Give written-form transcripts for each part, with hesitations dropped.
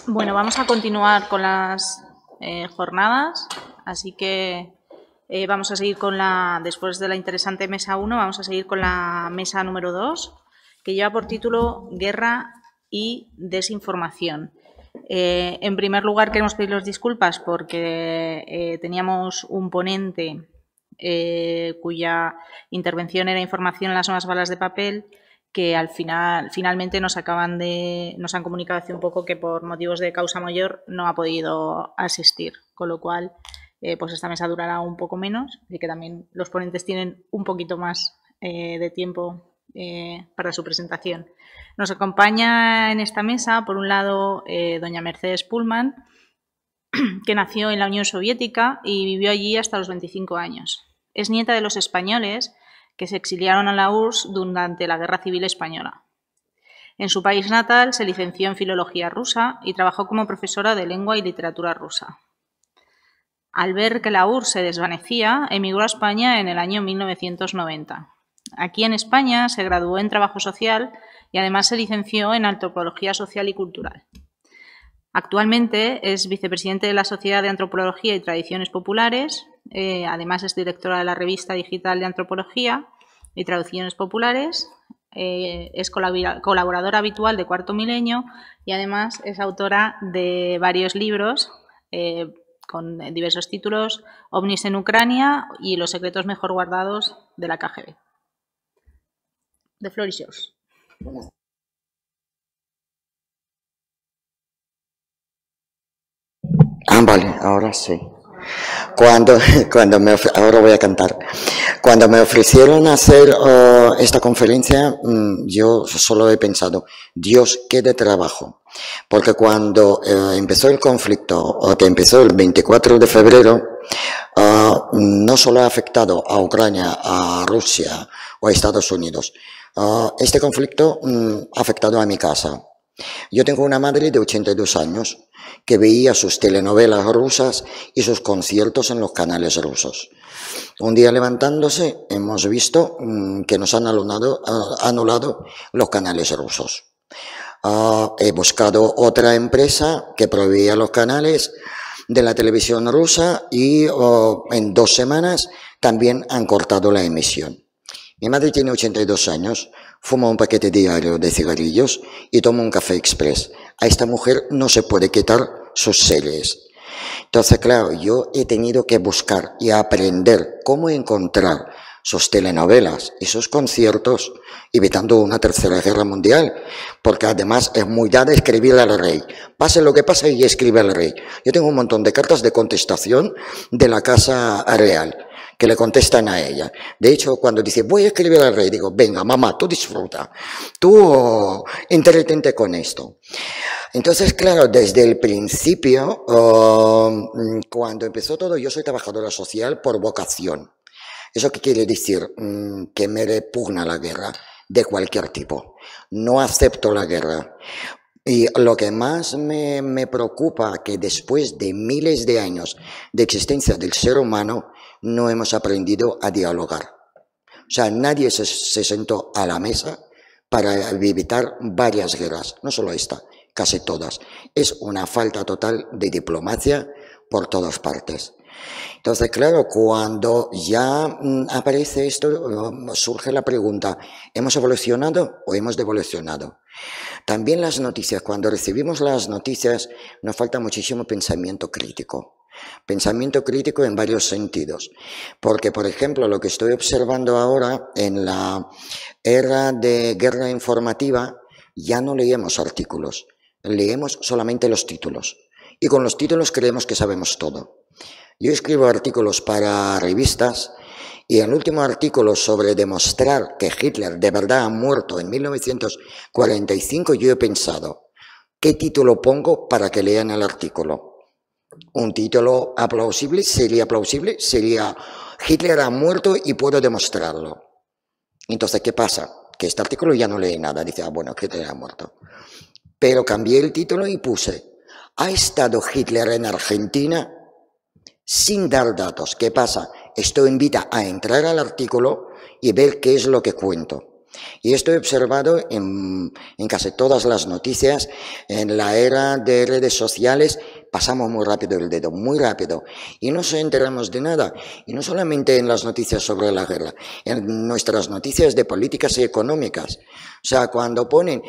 Bueno, vamos a continuar con las jornadas, así que vamos a seguir con después de la interesante mesa 1, vamos a seguir con la mesa número 2, que lleva por título Guerra y desinformación. En primer lugar, queremos pedirles disculpas porque teníamos un ponente cuya intervención era información en las nuevas balas de papel, que finalmente nos han comunicado hace un poco que por motivos de causa mayor no ha podido asistir, con lo cual pues esta mesa durará un poco menos y que también los ponentes tienen un poquito más de tiempo para su presentación. Nos acompaña en esta mesa, por un lado, doña Mercedes Pullman, que nació en la Unión Soviética y vivió allí hasta los 25 años. Es nieta de los españoles que se exiliaron a la URSS durante la Guerra Civil Española. En su país natal se licenció en Filología Rusa y trabajó como profesora de lengua y literatura rusa. Al ver que la URSS se desvanecía, emigró a España en el año 1990. Aquí en España se graduó en Trabajo Social y además se licenció en Antropología Social y Cultural. Actualmente es vicepresidente de la Sociedad de Antropología y Tradiciones Populares, además es directora de la revista digital de Antropología y Traducciones Populares, es colaboradora habitual de Cuarto Milenio y además es autora de varios libros con diversos títulos: OVNIs en Ucrania y Los secretos mejor guardados de la KGB. The floor is yours. Vale, ahora sí. Ahora voy a cantar. Cuando me ofrecieron hacer esta conferencia, yo solo he pensado, Dios, qué de trabajo. Porque cuando empezó el conflicto, que empezó el 24 de febrero, no solo ha afectado a Ucrania, a Rusia o a Estados Unidos. Este conflicto ha afectado a mi casa. Yo tengo una madre de 82 años que veía sus telenovelas rusas y sus conciertos en los canales rusos. Un día levantándose hemos visto que nos han anulado los canales rusos. He buscado otra empresa que proveía los canales de la televisión rusa y en 2 semanas también han cortado la emisión. Mi madre tiene 82 años, fuma un paquete diario de cigarrillos y toma un café express. A esta mujer no se puede quitar sus series. Entonces, claro, yo he tenido que buscar y aprender cómo encontrar sus telenovelas y sus conciertos, evitando una tercera guerra mundial, porque además es muy dada escribir al rey. Pase lo que pase y escribe al rey. Yo tengo un montón de cartas de contestación de la Casa Real, que le contestan a ella. De hecho, cuando dice, voy a escribir al rey, digo, venga, mamá, tú disfruta, tú entretente con esto. Entonces, claro, desde el principio, cuando empezó todo, yo soy trabajadora social por vocación. ¿Eso qué quiere decir? Que me repugna la guerra de cualquier tipo. No acepto la guerra. Y lo que más me preocupa que después de miles de años de existencia del ser humano, no hemos aprendido a dialogar. O sea, nadie se sentó a la mesa para evitar varias guerras, no solo esta, casi todas. Es una falta total de diplomacia por todas partes. Entonces, claro, cuando ya aparece esto, surge la pregunta, ¿hemos evolucionado o hemos devolucionado? También las noticias, cuando recibimos las noticias, nos falta muchísimo pensamiento crítico. Pensamiento crítico en varios sentidos. Porque, por ejemplo, lo que estoy observando ahora en la era de guerra informativa, ya no leemos artículos, leemos solamente los títulos. Y con los títulos creemos que sabemos todo. Yo escribo artículos para revistas y el último artículo sobre demostrar que Hitler de verdad ha muerto en 1945, yo he pensado, ¿qué título pongo para que lean el artículo? Un título plausible sería Hitler ha muerto y puedo demostrarlo. Entonces, ¿qué pasa? Que este artículo ya no lee nada, dice, bueno, Hitler ha muerto. Pero cambié el título y puse, ¿ha estado Hitler en Argentina? Sin dar datos. ¿Qué pasa? Esto invita a entrar al artículo y ver qué es lo que cuento. Y esto he observado en casi todas las noticias. En la era de redes sociales pasamos muy rápido el dedo, muy rápido, y no nos enteramos de nada. Y no solamente en las noticias sobre la guerra, en nuestras noticias de políticas y económicas. O sea, cuando ponen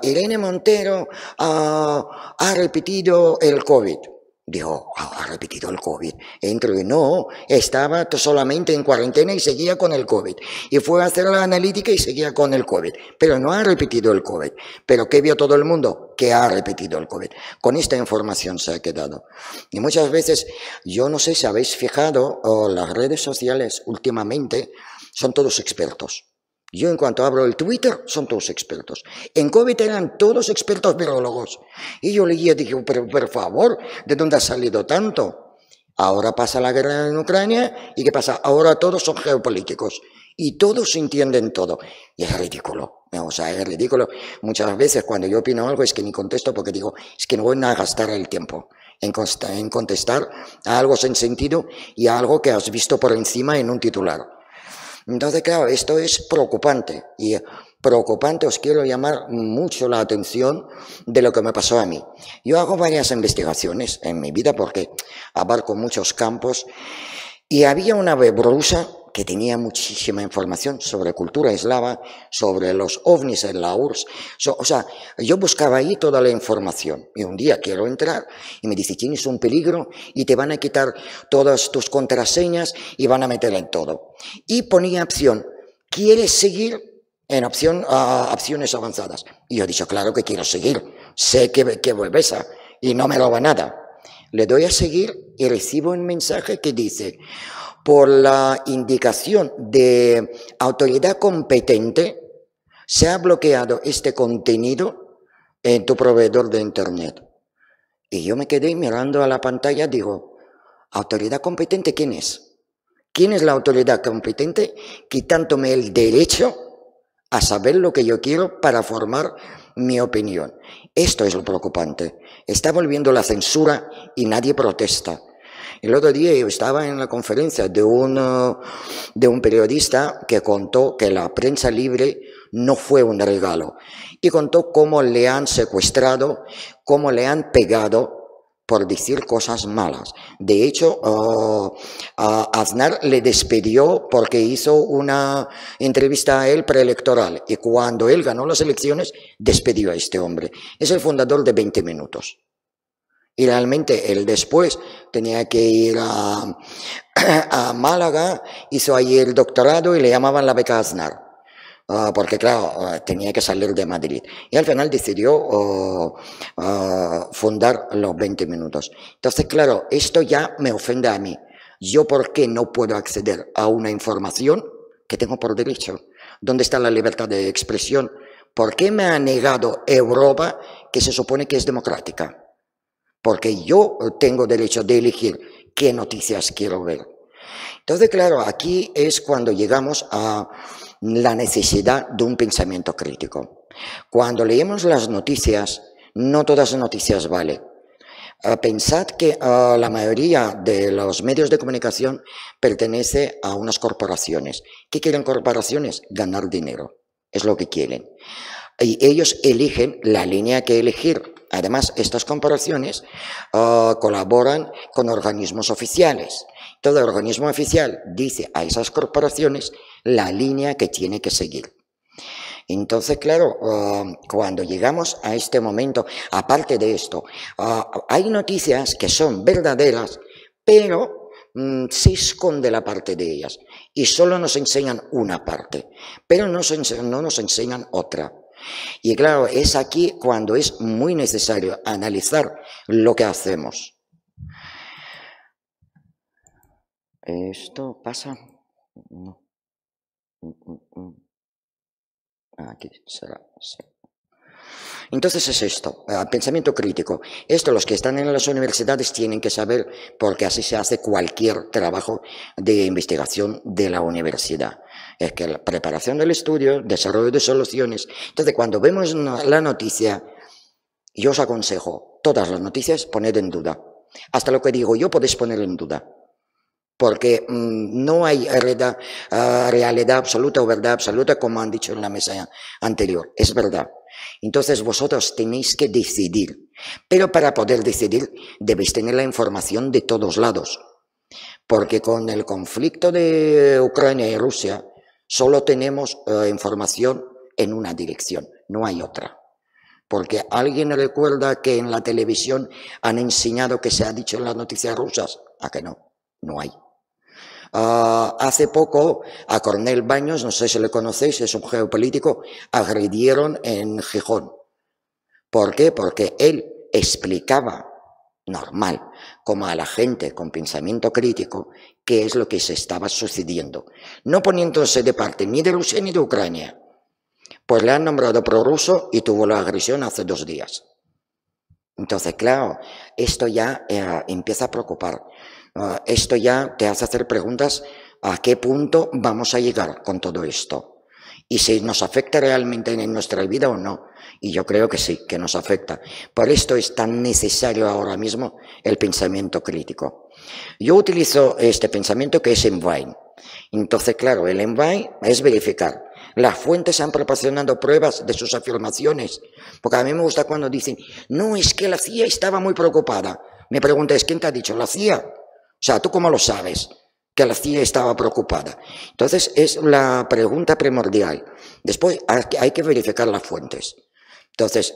Irene Montero ha repetido el COVID. Digo, ha repetido el COVID. Entro y no, estaba solamente en cuarentena y seguía con el COVID. Y fue a hacer la analítica y seguía con el COVID. Pero no ha repetido el COVID. ¿Pero qué vio todo el mundo? Que ha repetido el COVID. Con esta información se ha quedado. Y muchas veces, yo no sé si habéis fijado, las redes sociales últimamente son todos expertos. Yo en cuanto abro el Twitter, son todos expertos. En COVID eran todos expertos virólogos. Y yo leía y dije, pero por favor, ¿de dónde ha salido tanto? Ahora pasa la guerra en Ucrania, ¿y qué pasa? Ahora todos son geopolíticos. Y todos entienden todo. Y es ridículo. O sea, es ridículo. Muchas veces cuando yo opino algo es que ni contesto porque digo, es que no voy a gastar el tiempo en contestar a algo sin sentido y a algo que has visto por encima en un titular. Entonces, claro, esto es preocupante, y preocupante os quiero llamar mucho la atención de lo que me pasó a mí. Yo hago varias investigaciones en mi vida porque abarco muchos campos, y había una web rusa que tenía muchísima información sobre cultura eslava, sobre los ovnis en la URSS. O sea, yo buscaba ahí toda la información. Y un día quiero entrar y me dice, tienes un peligro y te van a quitar todas tus contraseñas y van a meter en todo. Y ponía opción, ¿quieres seguir? En opción a opciones avanzadas. Y yo he dicho, claro que quiero seguir. Sé que web esa y no me roba nada. Le doy a seguir y recibo un mensaje que dice, por la indicación de autoridad competente, se ha bloqueado este contenido en tu proveedor de Internet. Y yo me quedé mirando a la pantalla, digo, ¿autoridad competente quién es? ¿Quién es la autoridad competente quitándome el derecho a saber lo que yo quiero para formar mi opinión? Esto es lo preocupante. Está volviendo la censura y nadie protesta. El otro día yo estaba en la conferencia de un periodista que contó que la prensa libre no fue un regalo, y contó cómo le han secuestrado, cómo le han pegado por decir cosas malas. De hecho, Aznar le despidió porque hizo una entrevista a él preelectoral, y cuando él ganó las elecciones despidió a este hombre. Es el fundador de 20 Minutos. Y realmente él después tenía que ir a Málaga, hizo allí el doctorado y le llamaban la beca Aznar, porque claro, tenía que salir de Madrid. Y al final decidió fundar los 20 Minutos. Entonces, claro, esto ya me ofende a mí. ¿Yo por qué no puedo acceder a una información que tengo por derecho? ¿Dónde está la libertad de expresión? ¿Por qué me ha negado Europa, que se supone que es democrática? Porque yo tengo derecho de elegir qué noticias quiero ver. Entonces, claro, aquí es cuando llegamos a la necesidad de un pensamiento crítico. Cuando leemos las noticias, no todas las noticias valen. Pensad que la mayoría de los medios de comunicación pertenece a unas corporaciones. ¿Qué quieren corporaciones? Ganar dinero. Es lo que quieren. Y ellos eligen la línea que elegir. Además, estas corporaciones colaboran con organismos oficiales. Todo organismo oficial dice a esas corporaciones la línea que tiene que seguir. Entonces, claro, cuando llegamos a este momento, aparte de esto, hay noticias que son verdaderas, pero se esconde la parte de ellas y solo nos enseñan una parte, pero no nos enseñan otra. Y claro, es aquí cuando es muy necesario analizar lo que hacemos. ¿Esto pasa? No. Aquí será. Sí. Entonces es esto, pensamiento crítico. Esto los que están en las universidades tienen que saber, porque así se hace cualquier trabajo de investigación de la universidad. Es que la preparación del estudio, desarrollo de soluciones. Entonces, cuando vemos la noticia, yo os aconsejo, todas las noticias, poned en duda. Hasta lo que digo yo podéis poner en duda. porque no hay realidad absoluta o verdad absoluta, como han dicho en la mesa anterior. Es verdad. Entonces vosotros tenéis que decidir, pero para poder decidir debéis tener la información de todos lados, porque con el conflicto de Ucrania y Rusia solo tenemos información en una dirección, no hay otra. Porque ¿alguien recuerda que en la televisión han enseñado que se ha dicho en las noticias rusas? ¿A que no? No hay. Hace poco a Cornel Baños, no sé si le conocéis, es un geopolítico, agredieron en Gijón. ¿Por qué? Porque él explicaba normal, como a la gente con pensamiento crítico, qué es lo que se estaba sucediendo, no poniéndose de parte ni de Rusia ni de Ucrania. Pues le han nombrado prorruso y tuvo la agresión hace 2 días. Entonces, claro, esto ya empieza a preocupar. Esto ya te hace hacer preguntas a qué punto vamos a llegar con todo esto. Y si nos afecta realmente en nuestra vida o no. Y yo creo que sí, que nos afecta. Por esto es tan necesario ahora mismo el pensamiento crítico. Yo utilizo este pensamiento que es Envy. Entonces, claro, el Envy es verificar. Las fuentes han proporcionado pruebas de sus afirmaciones. Porque a mí me gusta cuando dicen, no, es que la CIA estaba muy preocupada. Me preguntas, ¿quién te ha dicho? ¿La CIA? O sea, ¿tú cómo lo sabes? Que la CIA estaba preocupada. Entonces, es la pregunta primordial. Después, hay que verificar las fuentes. Entonces,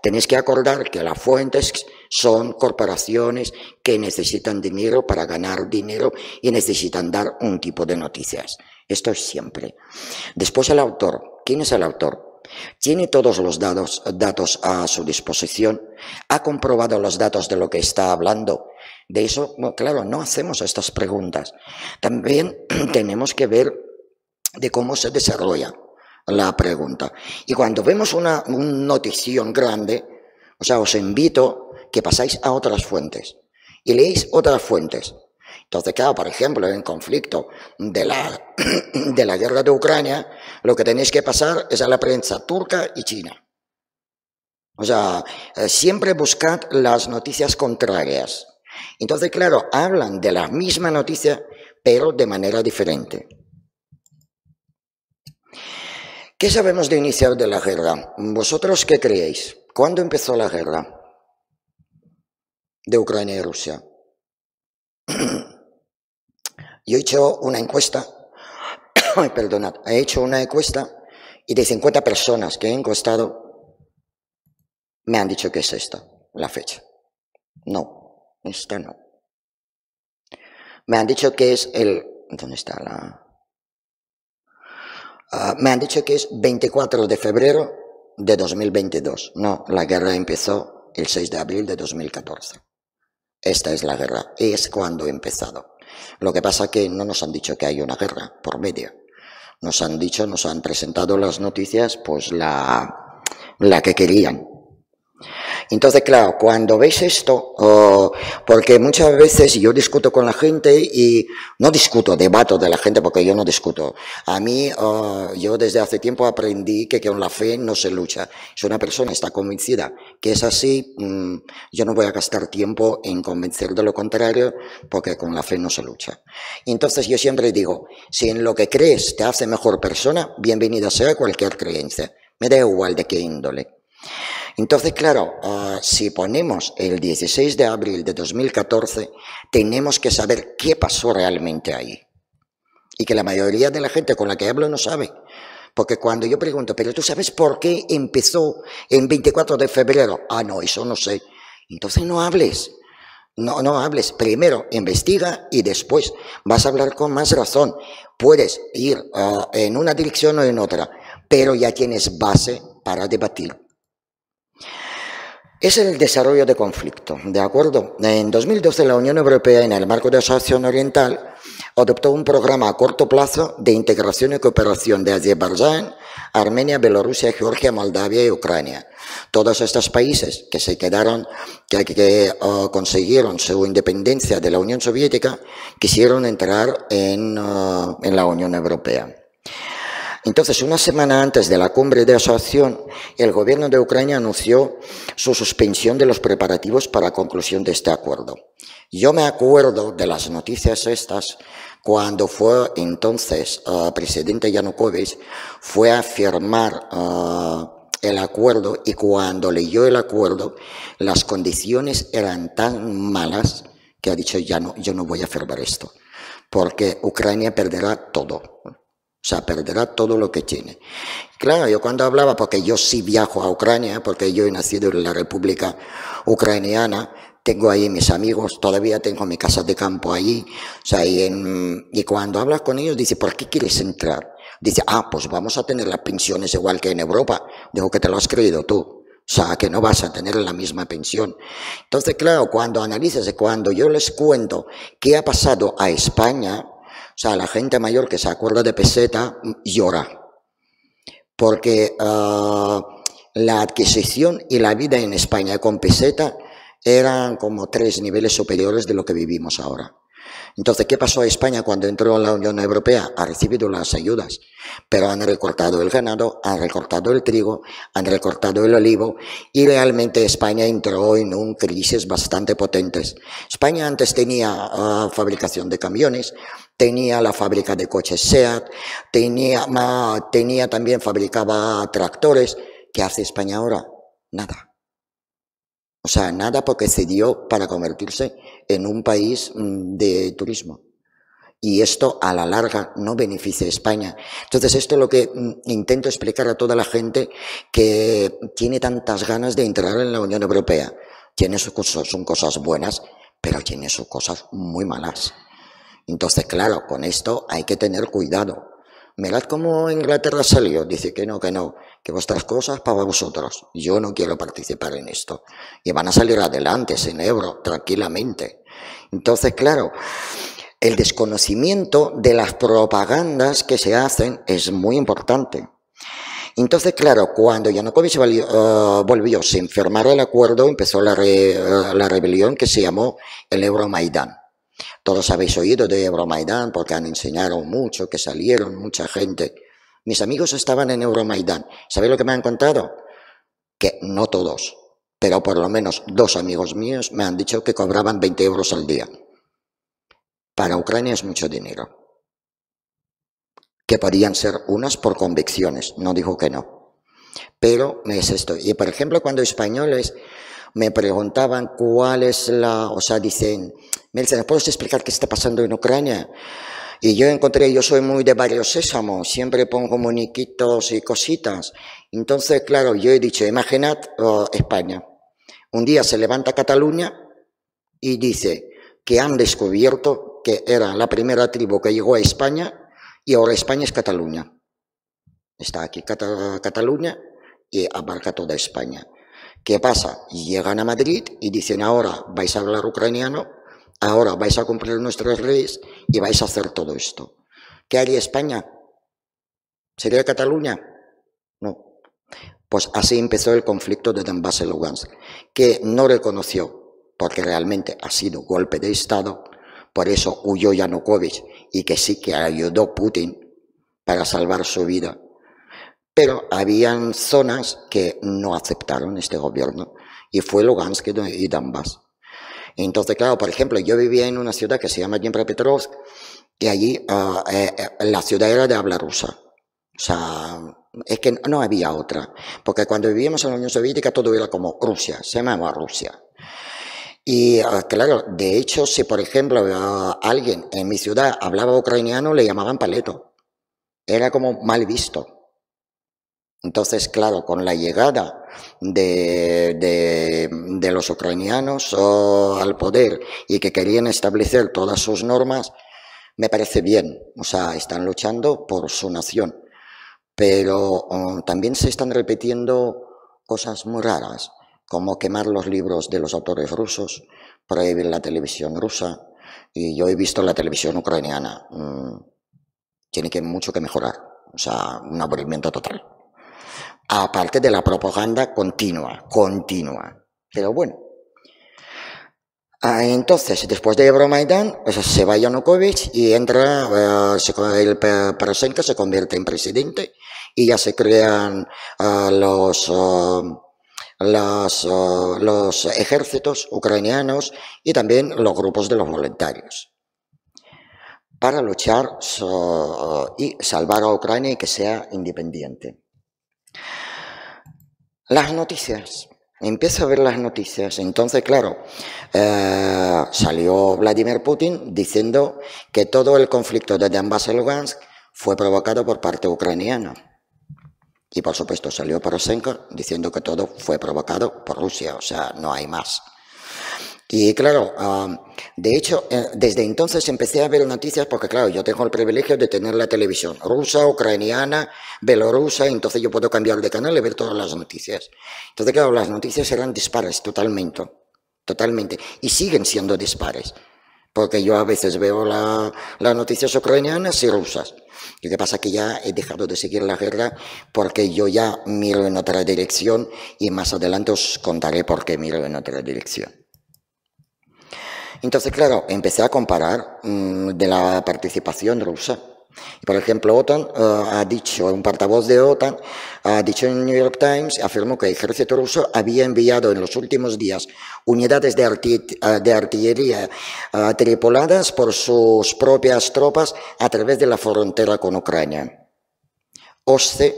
tenéis que acordar que las fuentes son corporaciones que necesitan dinero para ganar dinero y necesitan dar un tipo de noticias. Esto es siempre. Después, el autor. ¿Quién es el autor? Tiene todos los datos a su disposición, ha comprobado los datos de lo que está hablando. De eso, claro, no hacemos estas preguntas. También tenemos que ver de cómo se desarrolla la pregunta. Y cuando vemos una notición grande, o sea, os invito que pasáis a otras fuentes y leéis otras fuentes. Entonces, claro, por ejemplo, en conflicto de la guerra de Ucrania, lo que tenéis que pasar es a la prensa turca y china. O sea, siempre buscad las noticias contrarias. Entonces, claro, hablan de la misma noticia, pero de manera diferente. ¿Qué sabemos de iniciar de la guerra? ¿Vosotros qué creéis? ¿Cuándo empezó la guerra de Ucrania y Rusia? Yo he hecho una encuesta, perdonad, he hecho una encuesta y de 50 personas que he encuestado me han dicho que es esta, la fecha. No, esta no. Me han dicho que es ¿dónde está la? Me han dicho que es 24 de febrero de 2022. No, la guerra empezó el 6 de abril de 2014. Esta es la guerra, es cuando ha empezado. Lo que pasa es que no nos han dicho que hay una guerra por medio. Nos han presentado las noticias, pues la que querían. Entonces, claro, cuando veis esto, porque muchas veces yo discuto con la gente y no discuto, debato de la gente porque yo no discuto. A mí, yo desde hace tiempo aprendí que con la fe no se lucha. Si una persona está convencida que es así, yo no voy a gastar tiempo en convencer de lo contrario porque con la fe no se lucha. Entonces yo siempre digo, si en lo que crees te hace mejor persona, bienvenida sea cualquier creencia. Me da igual de qué índole. Entonces, claro, si ponemos el 16 de abril de 2014, tenemos que saber qué pasó realmente ahí. Y que la mayoría de la gente con la que hablo no sabe. Porque cuando yo pregunto, ¿pero tú sabes por qué empezó en 24 de febrero? Ah, no, eso no sé. Entonces no hables. No hables. Primero investiga y después vas a hablar con más razón. Puedes ir en una dirección o en otra, pero ya tienes base para debatir. Es el desarrollo de conflicto, ¿de acuerdo? En 2012 la Unión Europea, en el marco de Asociación Oriental, adoptó un programa a corto plazo de integración y cooperación de Azerbaiyán, Armenia, Bielorrusia, Georgia, Moldavia y Ucrania. Todos estos países que se quedaron, que consiguieron su independencia de la Unión Soviética, quisieron entrar en la Unión Europea. Entonces, una semana antes de la cumbre de asociación, el gobierno de Ucrania anunció su suspensión de los preparativos para la conclusión de este acuerdo. Yo me acuerdo de las noticias estas cuando fue entonces presidente Yanukovych, fue a firmar el acuerdo, y cuando leyó el acuerdo, las condiciones eran tan malas que ha dicho, ya no, yo no voy a firmar esto, porque Ucrania perderá todo. O sea, perderá todo lo que tiene. Claro, yo cuando hablaba, porque yo sí viajo a Ucrania, porque yo he nacido en la República Ucraniana, tengo ahí mis amigos, todavía tengo mi casa de campo allí, o sea, y cuando hablas con ellos, dice, ¿por qué quieres entrar? Dice, pues vamos a tener las pensiones igual que en Europa. Digo, que te lo has creído tú. O sea, que no vas a tener la misma pensión. Entonces, claro, cuando analizas, cuando yo les cuento qué ha pasado a España, o sea, la gente mayor que se acuerda de peseta llora, porque la adquisición y la vida en España con peseta eran como 3 niveles superiores de lo que vivimos ahora. Entonces, ¿qué pasó a España cuando entró en la Unión Europea? Ha recibido las ayudas, pero han recortado el ganado, han recortado el trigo, han recortado el olivo, y realmente España entró en una crisis bastante potente. España antes tenía fabricación de camiones, tenía la fábrica de coches SEAT, también fabricaba tractores. ¿Qué hace España ahora? Nada. O sea, nada, porque cedió para convertirse en un país de turismo. Y esto a la larga no beneficia a España. Entonces, esto es lo que intento explicar a toda la gente que tiene tantas ganas de entrar en la Unión Europea. Tiene sus cosas, son cosas buenas, pero tiene sus cosas muy malas. Entonces, claro, con esto hay que tener cuidado. Mirad cómo Inglaterra salió, dice que no, que vuestras cosas para vosotros. Yo no quiero participar en esto. Y van a salir adelante sin euro, tranquilamente. Entonces, claro, el desconocimiento de las propagandas que se hacen es muy importante. Entonces, claro, cuando Yanukovych volvió sin firmar el acuerdo, empezó la rebelión que se llamó el Euromaidán. Todos habéis oído de Euromaidán porque han enseñado mucho, que salieron mucha gente. Mis amigos estaban en Euromaidán. ¿Sabéis lo que me han contado? Que no todos, pero por lo menos 2 amigos míos me han dicho que cobraban 20 euros al día. Para Ucrania es mucho dinero. Que podían ser unas por convicciones, no dijo que no. Pero es esto. Y por ejemplo, cuando españoles me preguntaban cuál es o sea, dicen, Melissa, ¿me puedes explicar qué está pasando en Ucrania? Y yo soy muy de Barrio Sésamo, siempre pongo muñequitos y cositas. Entonces, claro, yo he dicho, imaginad España. Un día se levanta Cataluña y dice que han descubierto que era la primera tribu que llegó a España y ahora España es Cataluña. Está aquí Cataluña y abarca toda España. ¿Qué pasa? Llegan a Madrid y dicen, ahora vais a hablar ucraniano, ahora vais a cumplir nuestras leyes y vais a hacer todo esto. ¿Qué haría España? ¿Sería Cataluña? No. Pues así empezó el conflicto de Donbass y Lugansk, que no reconoció, porque realmente ha sido golpe de Estado, por eso huyó Yanukovych, y que sí que ayudó Putin para salvar su vida. Pero habían zonas que no aceptaron este gobierno, y fue Lugansk y Donbass. Entonces, claro, por ejemplo, yo vivía en una ciudad que se llama Dnipropetrovsk, y allí la ciudad era de habla rusa. O sea, es que no había otra, porque cuando vivíamos en la Unión Soviética todo era como Rusia, se llamaba Rusia. Y claro, de hecho, si por ejemplo alguien en mi ciudad hablaba ucraniano, le llamaban paleto. Era como mal visto. Entonces, claro, con la llegada de los ucranianos al poder y que querían establecer todas sus normas, me parece bien. O sea, están luchando por su nación. Pero también se están repitiendo cosas muy raras, como quemar los libros de los autores rusos, prohibir la televisión rusa. Y yo he visto la televisión ucraniana. Tiene mucho que mejorar. O sea, un aburrimiento total. Aparte de la propaganda continua. Pero bueno. Entonces, después de Euromaidán, se va Yanukovych y entra, el Poroshenko se convierte en presidente y ya se crean los ejércitos ucranianos y también los grupos de los voluntarios para luchar y salvar a Ucrania y que sea independiente. Las noticias. Empiezo a ver las noticias. Entonces, claro, salió Vladimir Putin diciendo que todo el conflicto de Donbass y Lugansk fue provocado por parte ucraniana. Y por supuesto salió Poroshenko diciendo que todo fue provocado por Rusia, o sea, no hay más. Y claro, de hecho, desde entonces empecé a ver noticias porque, claro, yo tengo el privilegio de tener la televisión rusa, ucraniana, bielorrusa, entonces yo puedo cambiar de canal y ver todas las noticias. Entonces, claro, las noticias eran dispares totalmente, y siguen siendo dispares, porque yo a veces veo las noticias ucranianas y rusas. Lo que pasa es que ya he dejado de seguir la guerra porque yo ya miro en otra dirección y más adelante os contaré por qué miro en otra dirección. Entonces, claro, empecé a comparar de la participación rusa. Por ejemplo, OTAN ha dicho, un portavoz de OTAN ha dicho en el New York Times, afirmó que el ejército ruso había enviado en los últimos días unidades de artillería tripuladas por sus propias tropas a través de la frontera con Ucrania. OSCE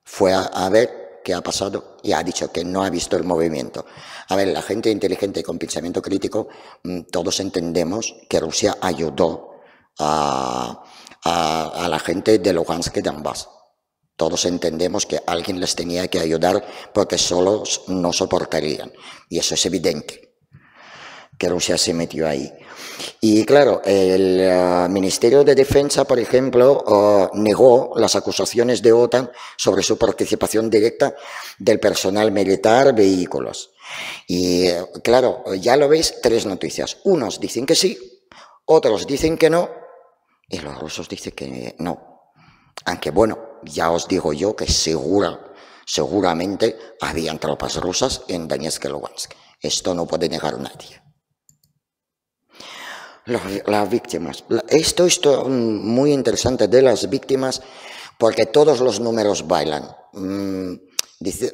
fue a ver qué ha pasado y ha dicho que no ha visto el movimiento. A ver, la gente inteligente y con pensamiento crítico, todos entendemos que Rusia ayudó a la gente de Lugansk y Donbass. Todos entendemos que alguien les tenía que ayudar porque solos no soportarían. Y eso es evidente, que Rusia se metió ahí. Y claro, el Ministerio de Defensa, por ejemplo, negó las acusaciones de OTAN sobre su participación directa del personal militar, vehículos. Y claro, ya lo veis, tres noticias. Unos dicen que sí, otros dicen que no, y los rusos dicen que no. Aunque bueno, ya os digo yo que seguramente habían tropas rusas en Donetsk y Lugansk. Esto no puede negar nadie. Las víctimas. Esto es muy interesante de las víctimas porque todos los números bailan.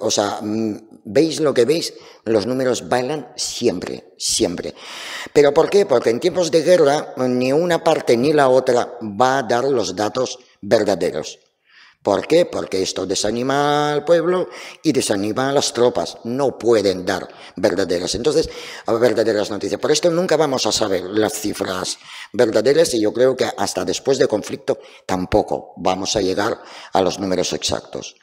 O sea, veis lo que veis, los números bailan siempre, siempre. ¿Pero por qué? Porque en tiempos de guerra ni una parte ni la otra va a dar los datos verdaderos. ¿Por qué? Porque esto desanima al pueblo y desanima a las tropas. No pueden dar verdaderas noticias. Por esto nunca vamos a saber las cifras verdaderas y yo creo que hasta después del conflicto tampoco vamos a llegar a los números exactos.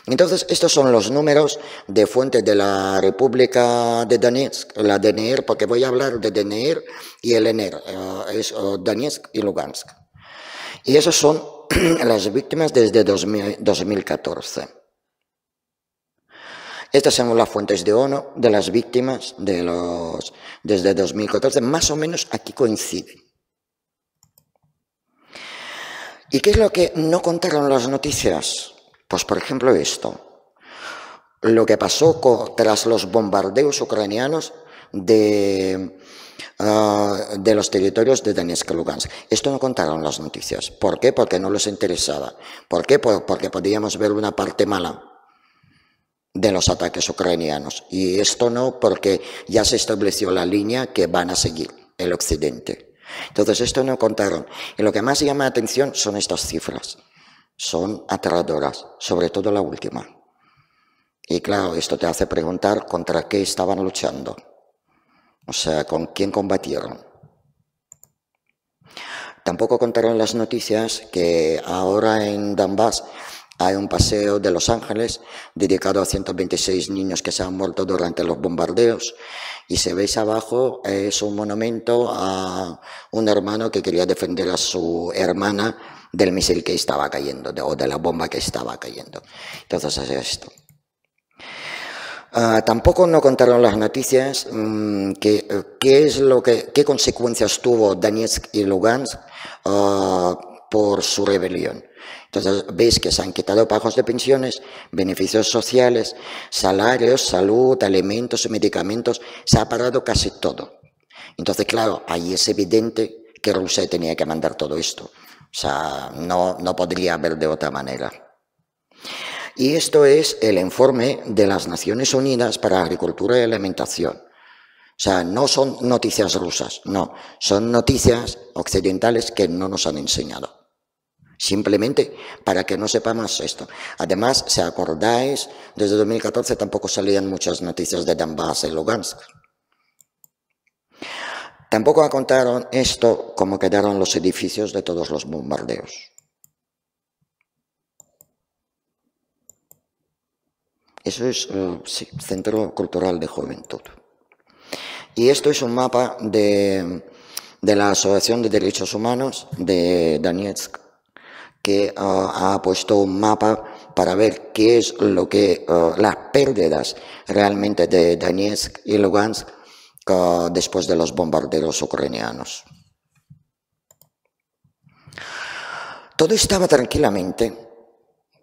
Entonces, estos son los números de fuente de la República de Donetsk, la DNR, porque voy a hablar de DNR y LNR, es Donetsk y Lugansk. Y esos son las víctimas desde 2014. Estas son las fuentes de ONU de las víctimas desde 2014, más o menos aquí coinciden. ¿Y qué es lo que no contaron las noticias? Pues por ejemplo esto, lo que pasó tras los bombardeos ucranianos de los territorios de Donetsk y Lugansk. Esto no contaron las noticias. ¿Por qué? Porque no les interesaba. ¿Por qué? Porque podíamos ver una parte mala de los ataques ucranianos. Y esto no, porque ya se estableció la línea que van a seguir el occidente. Entonces esto no contaron. Y lo que más llama la atención son estas cifras. Son aterradoras, sobre todo la última. Y claro, esto te hace preguntar contra qué estaban luchando. O sea, ¿con quién combatieron? Tampoco contaron las noticias que ahora en Donbass hay un paseo de Los Ángeles dedicado a 126 niños que se han muerto durante los bombardeos. Y si veis abajo, es un monumento a un hermano que quería defender a su hermana del misil que estaba cayendo, o de la bomba que estaba cayendo. Entonces es esto. Tampoco no contaron las noticias qué consecuencias tuvo Donetsk y Lugansk por su rebelión. Entonces veis que se han quitado pagos de pensiones, beneficios sociales, salarios, salud, alimentos, medicamentos, se ha parado casi todo. Entonces claro, ahí es evidente que Rusia tenía que mandar todo esto. O sea, no podría haber de otra manera. Y esto es el informe de las Naciones Unidas para Agricultura y Alimentación. O sea, no son noticias rusas, no, son noticias occidentales que no nos han enseñado. Simplemente para que no sepamos esto. Además, si acordáis, desde 2014 tampoco salían muchas noticias de Donbass y Lugansk. Tampoco contaron esto, cómo quedaron los edificios de todos los bombardeos. Eso es, sí, Centro Cultural de Juventud. Y esto es un mapa de la Asociación de Derechos Humanos de Donetsk, que ha puesto un mapa para ver qué es lo que las pérdidas realmente de Donetsk y Lugansk después de los bombardeos ucranianos. Todo estaba tranquilamente,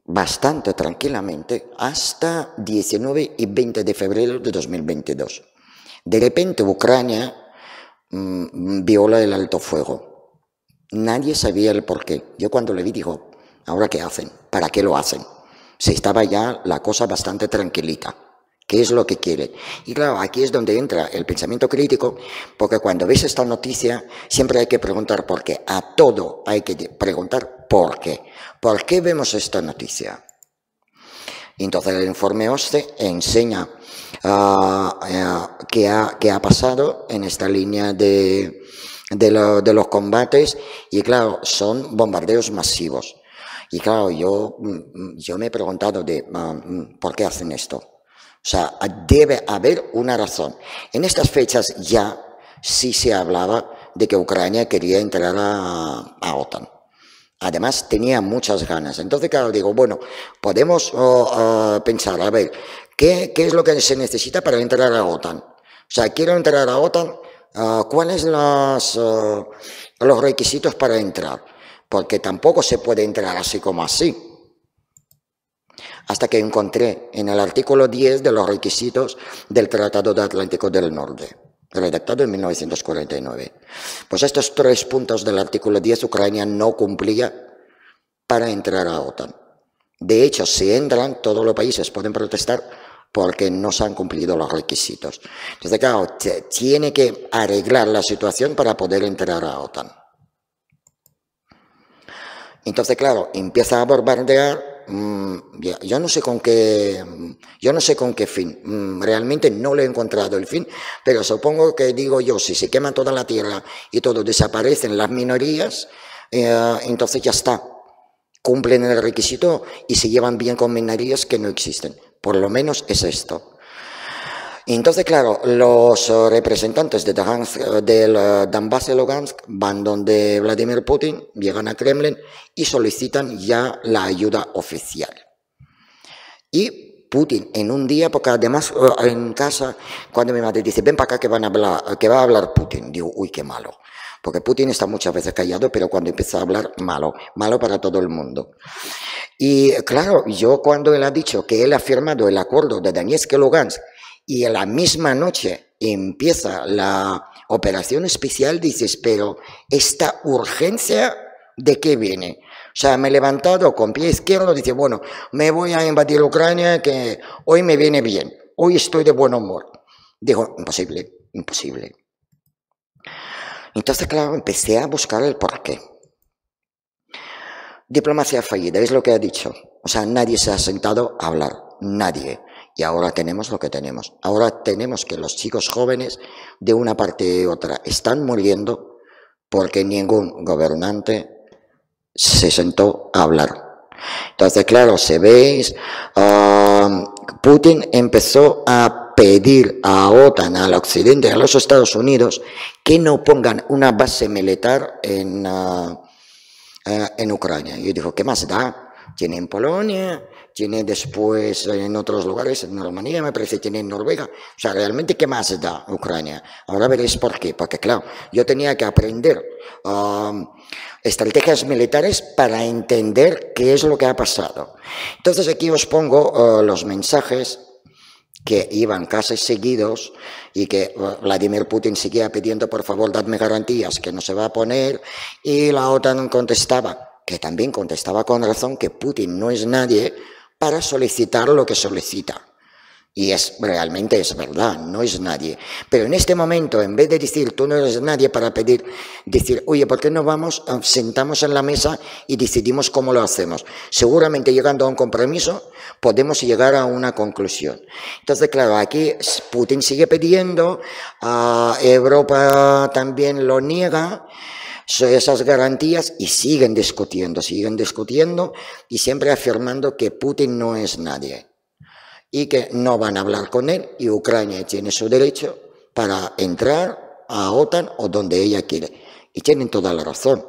bastante tranquilamente, hasta 19 y 20 de febrero de 2022. De repente Ucrania viola el alto fuego. Nadie sabía el porqué. Yo cuando le vi digo, ¿ahora qué hacen? ¿Para qué lo hacen? Se estaba ya la cosa bastante tranquilita. ¿Qué es lo que quiere? Y claro, aquí es donde entra el pensamiento crítico, porque cuando ves esta noticia siempre hay que preguntar por qué. A todo hay que preguntar por qué. ¿Por qué vemos esta noticia? Y entonces el informe OSCE enseña qué ha pasado en esta línea de los combates, y claro, son bombardeos masivos. Y claro, yo me he preguntado ¿por qué hacen esto? O sea, debe haber una razón. En estas fechas ya sí se hablaba de que Ucrania quería entrar a OTAN. Además, tenía muchas ganas. Entonces, claro, digo, bueno, podemos pensar, a ver, ¿qué es lo que se necesita para entrar a OTAN? O sea, quiero entrar a OTAN, ¿cuáles son los requisitos para entrar? Porque tampoco se puede entrar así como así. Hasta que encontré en el artículo 10 de los requisitos del Tratado de Atlántico del Norte, redactado en 1949. Pues estos 3 puntos del artículo 10 Ucrania no cumplía para entrar a OTAN. De hecho, si entran, todos los países pueden protestar porque no se han cumplido los requisitos. Entonces, claro, tiene que arreglar la situación para poder entrar a OTAN. Entonces, claro, empieza a bombardear. Yo no sé con qué fin. Realmente no le he encontrado el fin, pero supongo que, digo yo, si se quema toda la tierra y todo desaparecen las minorías, entonces ya está. Cumplen el requisito y se llevan bien con minorías que no existen. Por lo menos es esto. Entonces, claro, los representantes del Donbass y Lugansk van donde Vladimir Putin, llegan a Kremlin y solicitan ya la ayuda oficial. Y Putin en un día, porque además en casa, cuando mi madre dice, ven para acá que va a hablar Putin, digo, uy, qué malo. Porque Putin está muchas veces callado, pero cuando empieza a hablar, malo para todo el mundo. Y claro, yo cuando él ha dicho que él ha firmado el acuerdo de Donetsk y Lugansk, y en la misma noche empieza la operación especial, dices, pero ¿esta urgencia de qué viene? O sea, me he levantado con pie izquierdo, dice, bueno, me voy a invadir Ucrania, que hoy me viene bien, hoy estoy de buen humor. Digo, imposible, imposible. Entonces, claro, empecé a buscar el porqué. Diplomacia fallida, es lo que ha dicho. O sea, nadie se ha sentado a hablar, nadie. Y ahora tenemos lo que tenemos. Ahora tenemos que los chicos jóvenes, de una parte y otra, están muriendo porque ningún gobernante se sentó a hablar. Entonces, claro, si veis, Putin empezó a pedir a OTAN, al Occidente, a los Estados Unidos, que no pongan una base militar en Ucrania. Y yo digo, ¿qué más da? Tiene en Polonia, tiene después en otros lugares, en Rumanía, me parece, tiene en Noruega. O sea, realmente, ¿qué más da Ucrania? Ahora veréis por qué. Porque, claro, yo tenía que aprender estrategias militares para entender qué es lo que ha pasado. Entonces, aquí os pongo los mensajes que iban casi seguidos y que Vladimir Putin seguía pidiendo, por favor, dadme garantías que no se va a poner, y la OTAN contestaba, que también contestaba con razón, que Putin no es nadie para solicitar lo que solicita. Y realmente es verdad, no es nadie. Pero en este momento, en vez de decir, tú no eres nadie para pedir, decir, oye, ¿por qué no vamos, sentamos en la mesa y decidimos cómo lo hacemos? Seguramente llegando a un compromiso podemos llegar a una conclusión. Entonces, claro, aquí Putin sigue pidiendo, Europa también lo niega, esas garantías, y siguen discutiendo y siempre afirmando que Putin no es nadie. Y que no van a hablar con él, y Ucrania tiene su derecho para entrar a OTAN o donde ella quiere. Y tienen toda la razón.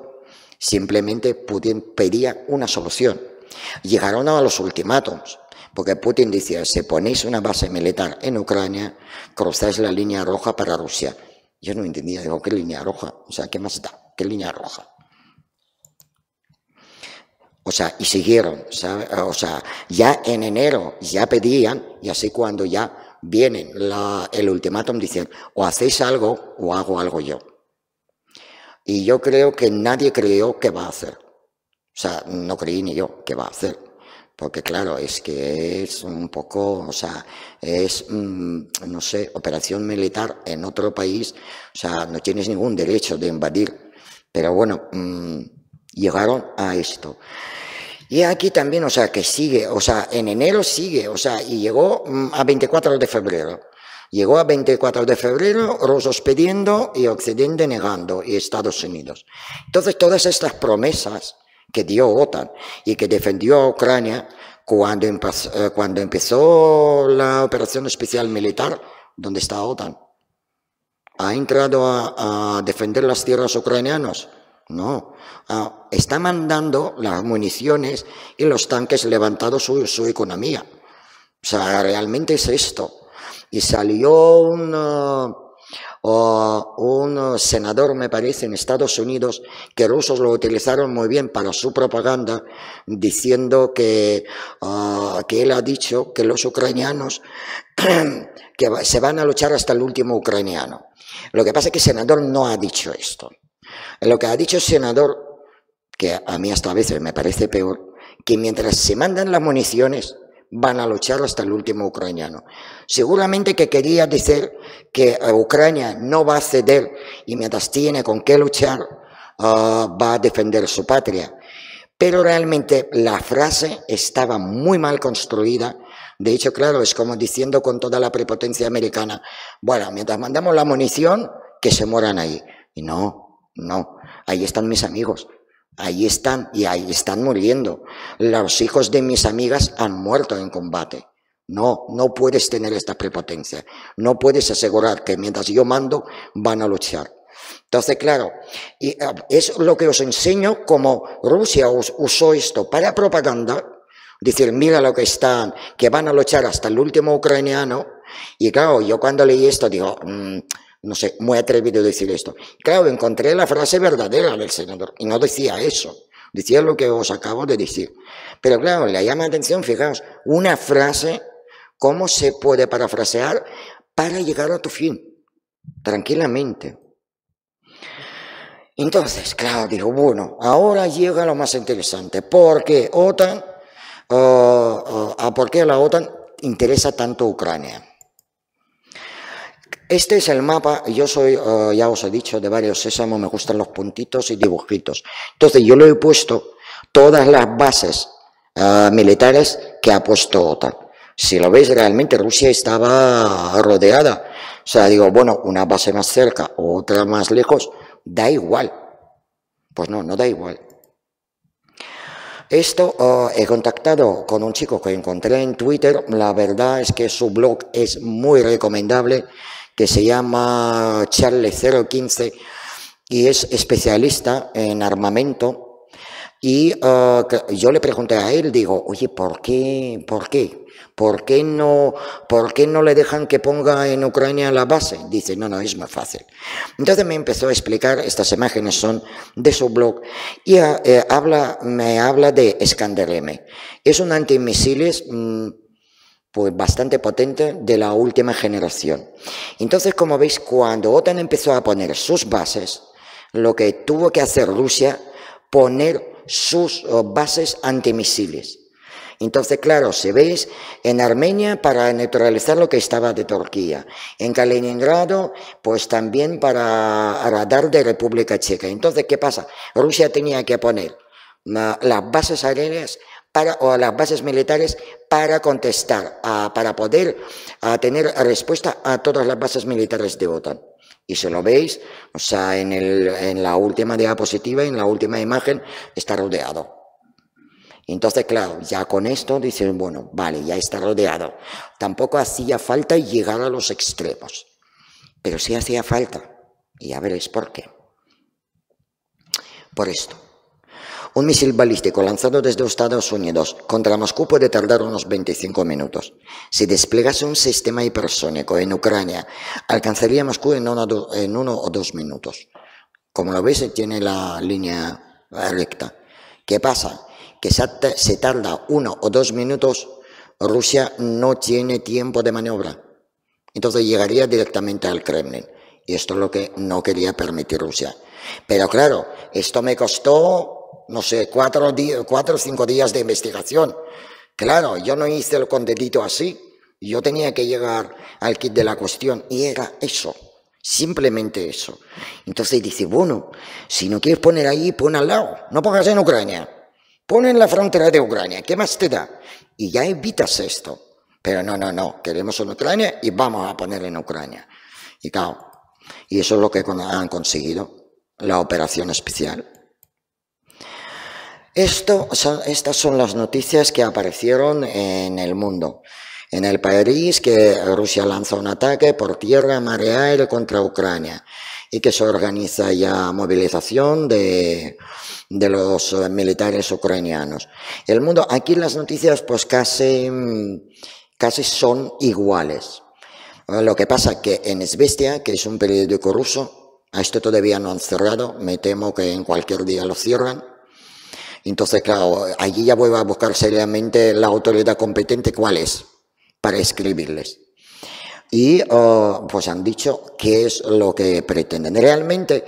Simplemente Putin pedía una solución. Llegaron a los ultimátums, porque Putin decía, si ponéis una base militar en Ucrania, cruzáis la línea roja para Rusia. Yo no entendía, digo, ¿qué línea roja? O sea, ¿qué más da? ¿Qué línea roja? O sea, y siguieron, ¿sabe? O sea, ya en enero ya pedían, y así cuando ya vienen el ultimátum dicen, o hacéis algo o hago algo yo. Y yo creo que nadie creyó que va a hacer. O sea, no creí ni yo que va a hacer. Porque claro, es que es un poco, o sea, es, no sé, operación militar en otro país, o sea, no tienes ningún derecho de invadir. Pero bueno, llegaron a esto. Y aquí también, o sea, que sigue, o sea, en enero sigue, o sea, y llegó a 24 de febrero. Llegó a 24 de febrero, rusos pidiendo y Occidente negando, y Estados Unidos. Entonces, todas estas promesas que dio OTAN y que defendió a Ucrania cuando empezó la operación especial militar, ¿dónde está OTAN? ¿Ha entrado a defender las tierras ucranianas? No, está mandando las municiones y los tanques levantando su economía. O sea, realmente es esto. Y salió un senador, me parece, en Estados Unidos, que rusos lo utilizaron muy bien para su propaganda, diciendo que él ha dicho que los ucranianos que se van a luchar hasta el último ucraniano. Lo que pasa es que el senador no ha dicho esto. Lo que ha dicho el senador, que a mí hasta a veces me parece peor, que mientras se mandan las municiones van a luchar hasta el último ucraniano. Seguramente que quería decir que Ucrania no va a ceder y mientras tiene con qué luchar va a defender su patria. Pero realmente la frase estaba muy mal construida. De hecho, claro, es como diciendo con toda la prepotencia americana, bueno, mientras mandamos la munición, que se mueran ahí. Y no, ahí están mis amigos. Ahí están, y ahí están muriendo. Los hijos de mis amigas han muerto en combate. No puedes tener esta prepotencia. No puedes asegurar que mientras yo mando, van a luchar. Entonces, claro, y es lo que os enseño, como Rusia usó esto para propaganda, decir, mira lo que están, que van a luchar hasta el último ucraniano. Y claro, yo cuando leí esto digo, no sé, muy atrevido decir esto. Claro, encontré la frase verdadera del senador y no decía eso, decía lo que os acabo de decir. Pero claro, le llama la atención, fijaos, una frase, ¿cómo se puede parafrasear para llegar a tu fin? Tranquilamente. Entonces, claro, digo, bueno, ahora llega lo más interesante. ¿Por qué OTAN, por qué a la OTAN interesa tanto Ucrania? Este es el mapa, yo soy, ya os he dicho, de varios sésamos, me gustan los puntitos y dibujitos. Entonces yo le he puesto todas las bases militares que ha puesto OTAN. Si lo veis, realmente Rusia estaba rodeada. O sea, digo, bueno, una base más cerca o otra más lejos, da igual. Pues no da igual. Esto he contactado con un chico que encontré en Twitter, la verdad es que su blog es muy recomendable, que se llama Charlie015 y es especialista en armamento. Y yo le pregunté a él, digo, oye, ¿por qué no le dejan que ponga en Ucrania la base? Dice, no, es muy fácil. Entonces me empezó a explicar, estas imágenes son de su blog, y me habla de Iskander-M. Es un antimisiles pues bastante potente de la última generación. Entonces, como veis, cuando OTAN empezó a poner sus bases, lo que tuvo que hacer Rusia, poner sus bases antimisiles. Entonces, claro, se veis en Armenia para neutralizar lo que estaba de Turquía. En Kaliningrado, pues también para radar de República Checa. Entonces, ¿qué pasa? Rusia tenía que poner las bases aéreas o las bases militares para contestar, para poder tener respuesta a todas las bases militares de OTAN. Y si lo veis, o sea, en la última diapositiva, en la última imagen, está rodeado. Entonces, claro, ya con esto dicen, bueno, vale, ya está rodeado. Tampoco hacía falta llegar a los extremos, pero sí hacía falta. Y ya veréis por qué. Por esto. Un misil balístico lanzado desde Estados Unidos contra Moscú puede tardar unos 25 minutos. Si desplegase un sistema hipersónico en Ucrania, alcanzaría Moscú en 1 o 2 minutos. Como lo veis, tiene la línea recta. ¿Qué pasa? Que se tarda 1 o 2 minutos, Rusia no tiene tiempo de maniobra. Entonces llegaría directamente al Kremlin. Y esto es lo que no quería permitir Rusia. Pero claro, esto me costó, no sé, 4 o 5 días de investigación. Claro, yo no hice el con dedito así. Yo tenía que llegar al kit de la cuestión. Y era eso. Simplemente eso. Entonces dice, bueno, si no quieres poner ahí, pon al lado. No pongas en Ucrania. Pon en la frontera de Ucrania, ¿qué más te da? Y ya evitas esto. Pero no, queremos en Ucrania y vamos a poner en Ucrania. Y claro, y eso es lo que han conseguido, la operación especial. Estas son las noticias que aparecieron en el mundo. En el país que Rusia lanza un ataque por tierra, mar y aire contra Ucrania y que se organiza ya movilización de los militares ucranianos. El mundo, aquí las noticias pues casi son iguales. Lo que pasa que en Izvestia, que es un periódico ruso, a esto todavía no han cerrado, me temo que en cualquier día lo cierran. Entonces, claro, allí ya voy a buscar seriamente la autoridad competente, ¿cuál es? Para escribirles. Y pues han dicho qué es lo que pretenden. Realmente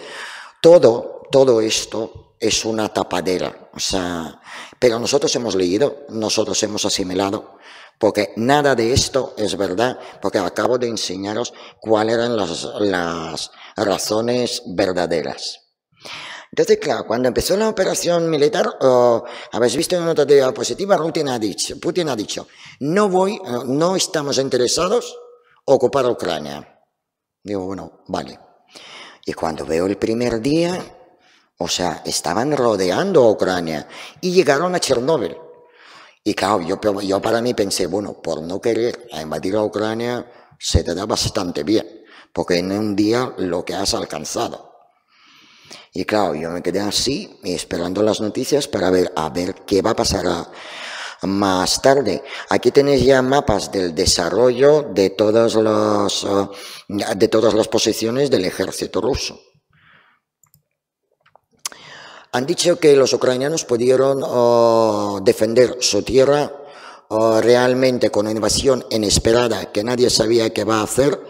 todo esto es una tapadera, o sea, pero nosotros hemos leído, nosotros hemos asimilado, porque nada de esto es verdad, porque acabo de enseñaros cuáles eran las razones verdaderas. Entonces, claro, cuando empezó la operación militar, habéis visto en una nota diapositiva, Putin ha dicho, no estamos interesados en ocupar Ucrania. Digo, bueno, vale. Y cuando veo el primer día, o sea, estaban rodeando a Ucrania y llegaron a Chernóbil. Y claro, yo para mí pensé, bueno, por no querer invadir a Ucrania se te da bastante bien, porque en un día lo que has alcanzado. Y claro, yo me quedé así, esperando las noticias para ver qué va a pasar más tarde. Aquí tenéis ya mapas del desarrollo de todas las posiciones del ejército ruso. Han dicho que los ucranianos pudieron defender su tierra realmente con una invasión inesperada que nadie sabía qué va a hacer.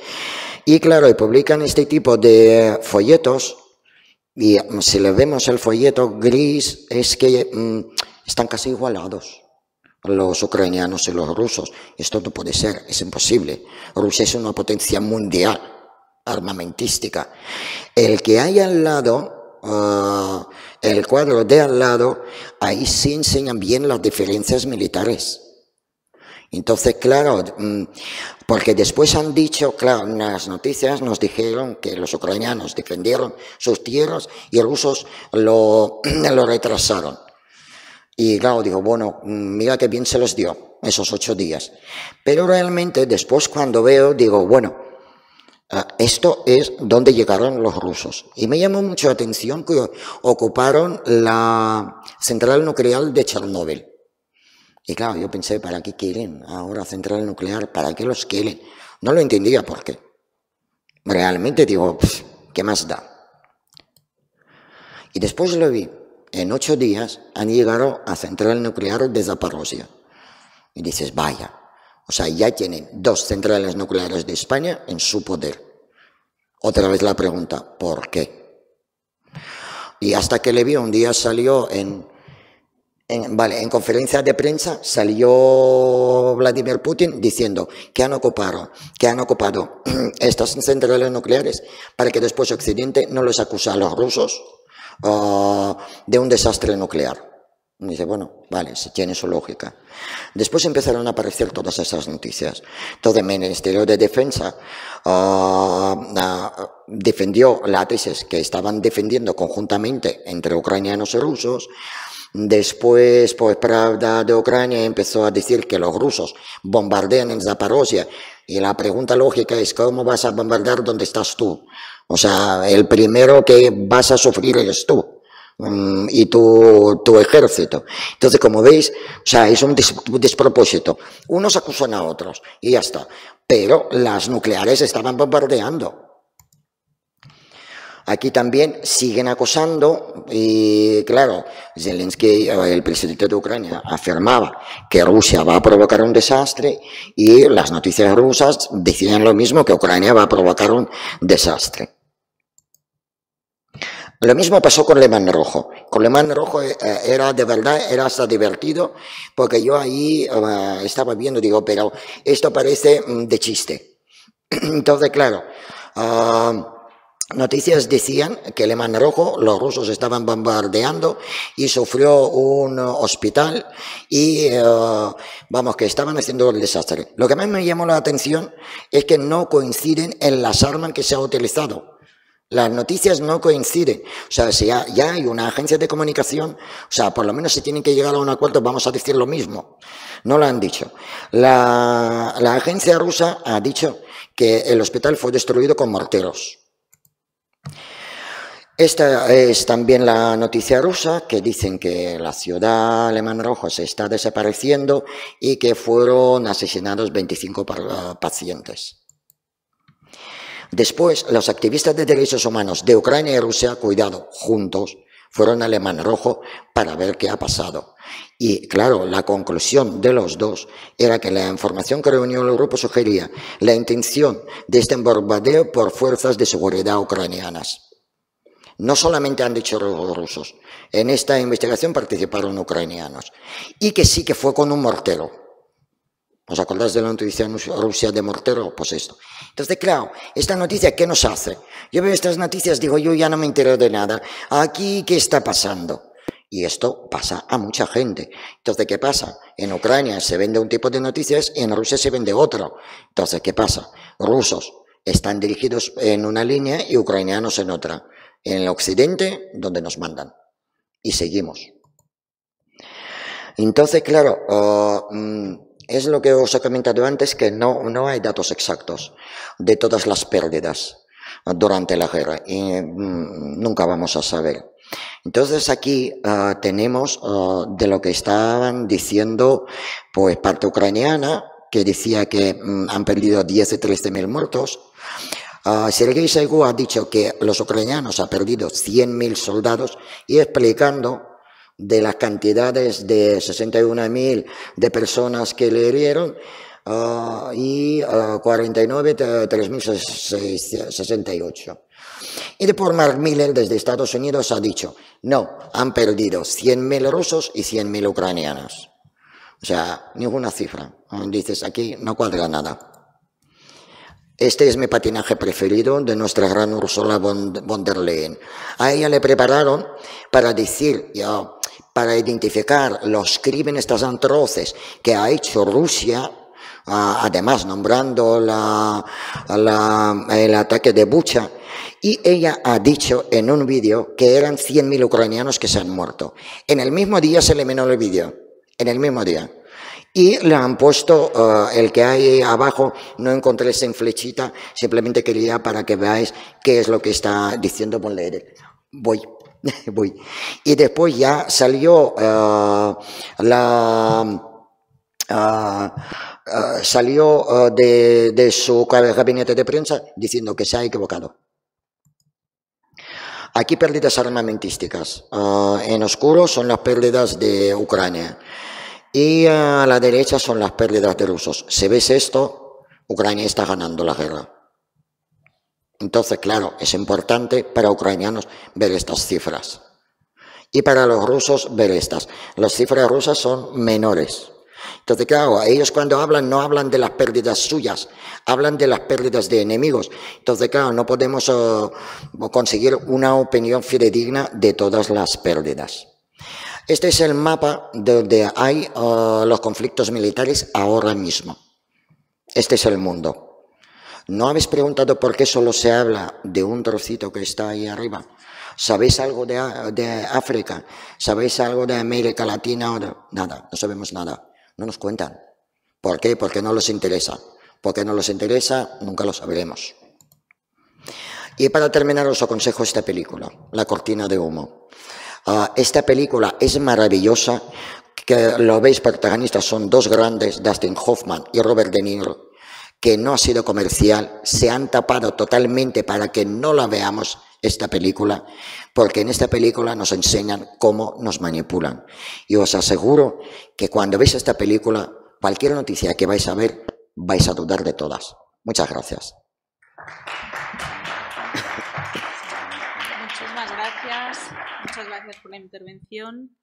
Y claro, y publican este tipo de folletos. Y si le vemos el folleto gris, es que están casi igualados los ucranianos y los rusos. Esto no puede ser, es imposible. Rusia es una potencia mundial, armamentística. El que hay al lado, el cuadro de al lado, ahí sí enseñan bien las diferencias militares. Entonces, claro, porque después han dicho, claro, en las noticias nos dijeron que los ucranianos defendieron sus tierras y los rusos lo retrasaron. Y claro, digo, bueno, mira qué bien se los dio esos 8 días. Pero realmente después cuando veo, digo, bueno, esto es donde llegaron los rusos. Y me llamó mucho la atención que ocuparon la central nuclear de Chernóbil. Y claro, yo pensé, ¿para qué quieren ahora central nuclear? ¿Para qué los quieren? No lo entendía por qué. Realmente digo, ¿qué más da? Y después lo vi. En 8 días han llegado a central nuclear de Zaporozhia. Y dices, vaya. O sea, ya tienen 2 centrales nucleares de España en su poder. Otra vez la pregunta, ¿por qué? Y hasta que le vi, un día salió en En conferencia de prensa salió Vladimir Putin diciendo que han ocupado estas centrales nucleares para que después Occidente no les acuse a los rusos de un desastre nuclear. Y dice, bueno, vale, tiene su lógica. Después empezaron a aparecer todas esas noticias. Todo el Ministerio de Defensa defendió la tesis que estaban defendiendo conjuntamente entre ucranianos y rusos. Después, pues, Pravda de Ucrania empezó a decir que los rusos bombardean en Zaporozhia. Y la pregunta lógica es, ¿cómo vas a bombardear donde estás tú? O sea, el primero que vas a sufrir eres tú. Y tu ejército. Entonces, como veis, o sea, es un despropósito. Unos acusan a otros y ya está. Pero las nucleares estaban bombardeando. Aquí también siguen acusando y, claro, Zelensky, el presidente de Ucrania, afirmaba que Rusia va a provocar un desastre y las noticias rusas decían lo mismo, que Ucrania va a provocar un desastre. Lo mismo pasó con Le Mans Rojo. Con Le Mans Rojo era de verdad, era hasta divertido, porque yo ahí estaba viendo, digo, pero esto parece de chiste. Entonces, claro, noticias decían que Le Mans Rojo, los rusos estaban bombardeando y sufrió un hospital y, vamos, que estaban haciendo el desastre. Lo que más me llamó la atención es que no coinciden en las armas que se ha utilizado. Las noticias no coinciden. O sea, si ya hay una agencia de comunicación, o sea, por lo menos si tienen que llegar a un acuerdo, vamos a decir lo mismo. No lo han dicho. La agencia rusa ha dicho que el hospital fue destruido con morteros. Esta es también la noticia rusa, que dicen que la ciudad Le Mans Rojo se está desapareciendo y que fueron asesinados 25 pacientes. Después, los activistas de derechos humanos de Ucrania y Rusia, cuidado, juntos, fueron a Le Mans Rojo para ver qué ha pasado. Y, claro, la conclusión de los dos era que la información que reunió el grupo sugería la intención de este bombardeo por fuerzas de seguridad ucranianas. No solamente han dicho los rusos, en esta investigación participaron ucranianos. Y que sí que fue con un mortero. ¿Os acordáis de la noticia Rusia de mortero? Pues esto. Entonces, claro, esta noticia, ¿qué nos hace? Yo veo estas noticias, digo, yo ya no me entero de nada. Aquí, ¿qué está pasando? Y esto pasa a mucha gente. Entonces, ¿qué pasa? En Ucrania se vende un tipo de noticias y en Rusia se vende otro. Entonces, ¿qué pasa? Rusos están dirigidos en una línea y ucranianos en otra. En el occidente, donde nos mandan. Y seguimos. Entonces, claro, es lo que os he comentado antes, que no hay datos exactos de todas las pérdidas durante la guerra y nunca vamos a saber. Entonces aquí tenemos de lo que estaban diciendo, pues, parte ucraniana, que decía que han perdido 10 y 13.000 muertos. Sergei Shoigu ha dicho que los ucranianos han perdido 100.000 soldados y explicando de las cantidades de 61.000 de personas que le hirieron y 49, 3.068. Y después Mark Miller desde Estados Unidos ha dicho, no, han perdido 100.000 rusos y 100.000 ucranianos. O sea, ninguna cifra. Dices, aquí no cuadra nada. Este es mi patinaje preferido de nuestra gran Ursula von der Leyen. A ella le prepararon para decir, para identificar los crímenes tan atroces que ha hecho Rusia, además nombrando el ataque de Bucha, y ella ha dicho en un vídeo que eran 100.000 ucranianos que se han muerto. En el mismo día se eliminó el vídeo, en el mismo día. Y le han puesto el que hay abajo, no encontré esa flechita, simplemente quería para que veáis qué es lo que está diciendo von Leyen. Voy. Y después ya salió salió de su gabinete de prensa diciendo que se ha equivocado. Aquí pérdidas armamentísticas. En oscuro son las pérdidas de Ucrania. Y a la derecha son las pérdidas de rusos. Si ves esto, Ucrania está ganando la guerra. Entonces, claro, es importante para ucranianos ver estas cifras. Y para los rusos, ver estas. Las cifras rusas son menores. Entonces, claro, ellos cuando hablan no hablan de las pérdidas suyas, hablan de las pérdidas de enemigos. Entonces, claro, no podemos conseguir una opinión fidedigna de todas las pérdidas. Este es el mapa donde hay los conflictos militares ahora mismo. Este es el mundo. ¿No habéis preguntado por qué solo se habla de un trocito que está ahí arriba? ¿Sabéis algo de África? ¿Sabéis algo de América Latina? Nada, no sabemos nada. No nos cuentan. ¿Por qué? Porque no les interesa. Porque no les interesa, nunca lo sabremos. Y para terminar os aconsejo esta película, La cortina de humo. Esta película es maravillosa, que lo veis, protagonistas son dos grandes, Dustin Hoffman y Robert De Niro, que no ha sido comercial, se han tapado totalmente para que no la veamos esta película, porque en esta película nos enseñan cómo nos manipulan. Y os aseguro que cuando veis esta película, cualquier noticia que vais a ver, vais a dudar de todas. Muchas gracias. Muchas gracias por la intervención.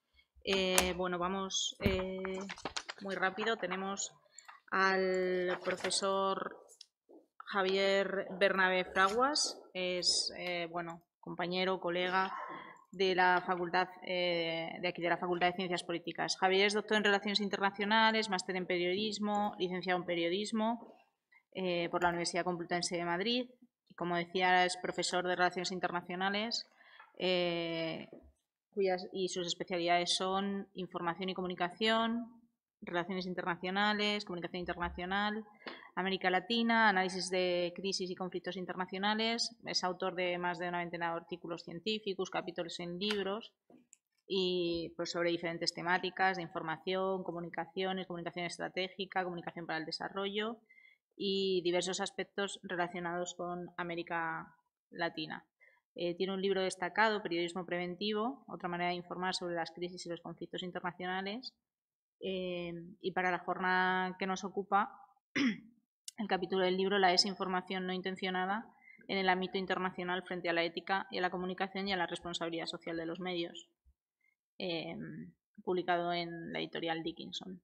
Bueno, vamos muy rápido. Tenemos al profesor Javier Bernabé Fraguas, es compañero, colega de la facultad de aquí de la Facultad de Ciencias Políticas. Javier es doctor en Relaciones Internacionales, máster en Periodismo, licenciado en Periodismo por la Universidad Complutense de Madrid. Y como decía, es profesor de Relaciones Internacionales y sus especialidades son Información y Comunicación, Relaciones Internacionales, Comunicación Internacional, América Latina, Análisis de Crisis y Conflictos Internacionales. Es autor de más de una veintena de artículos científicos, capítulos en libros y pues sobre diferentes temáticas de información, comunicación estratégica, comunicación para el desarrollo y diversos aspectos relacionados con América Latina. Tiene un libro destacado, Periodismo Preventivo, otra manera de informar sobre las crisis y los conflictos internacionales. Y para la jornada que nos ocupa, el capítulo del libro, La desinformación no intencionada en el ámbito internacional frente a la ética y a la comunicación y a la responsabilidad social de los medios, publicado en la editorial Dickinson.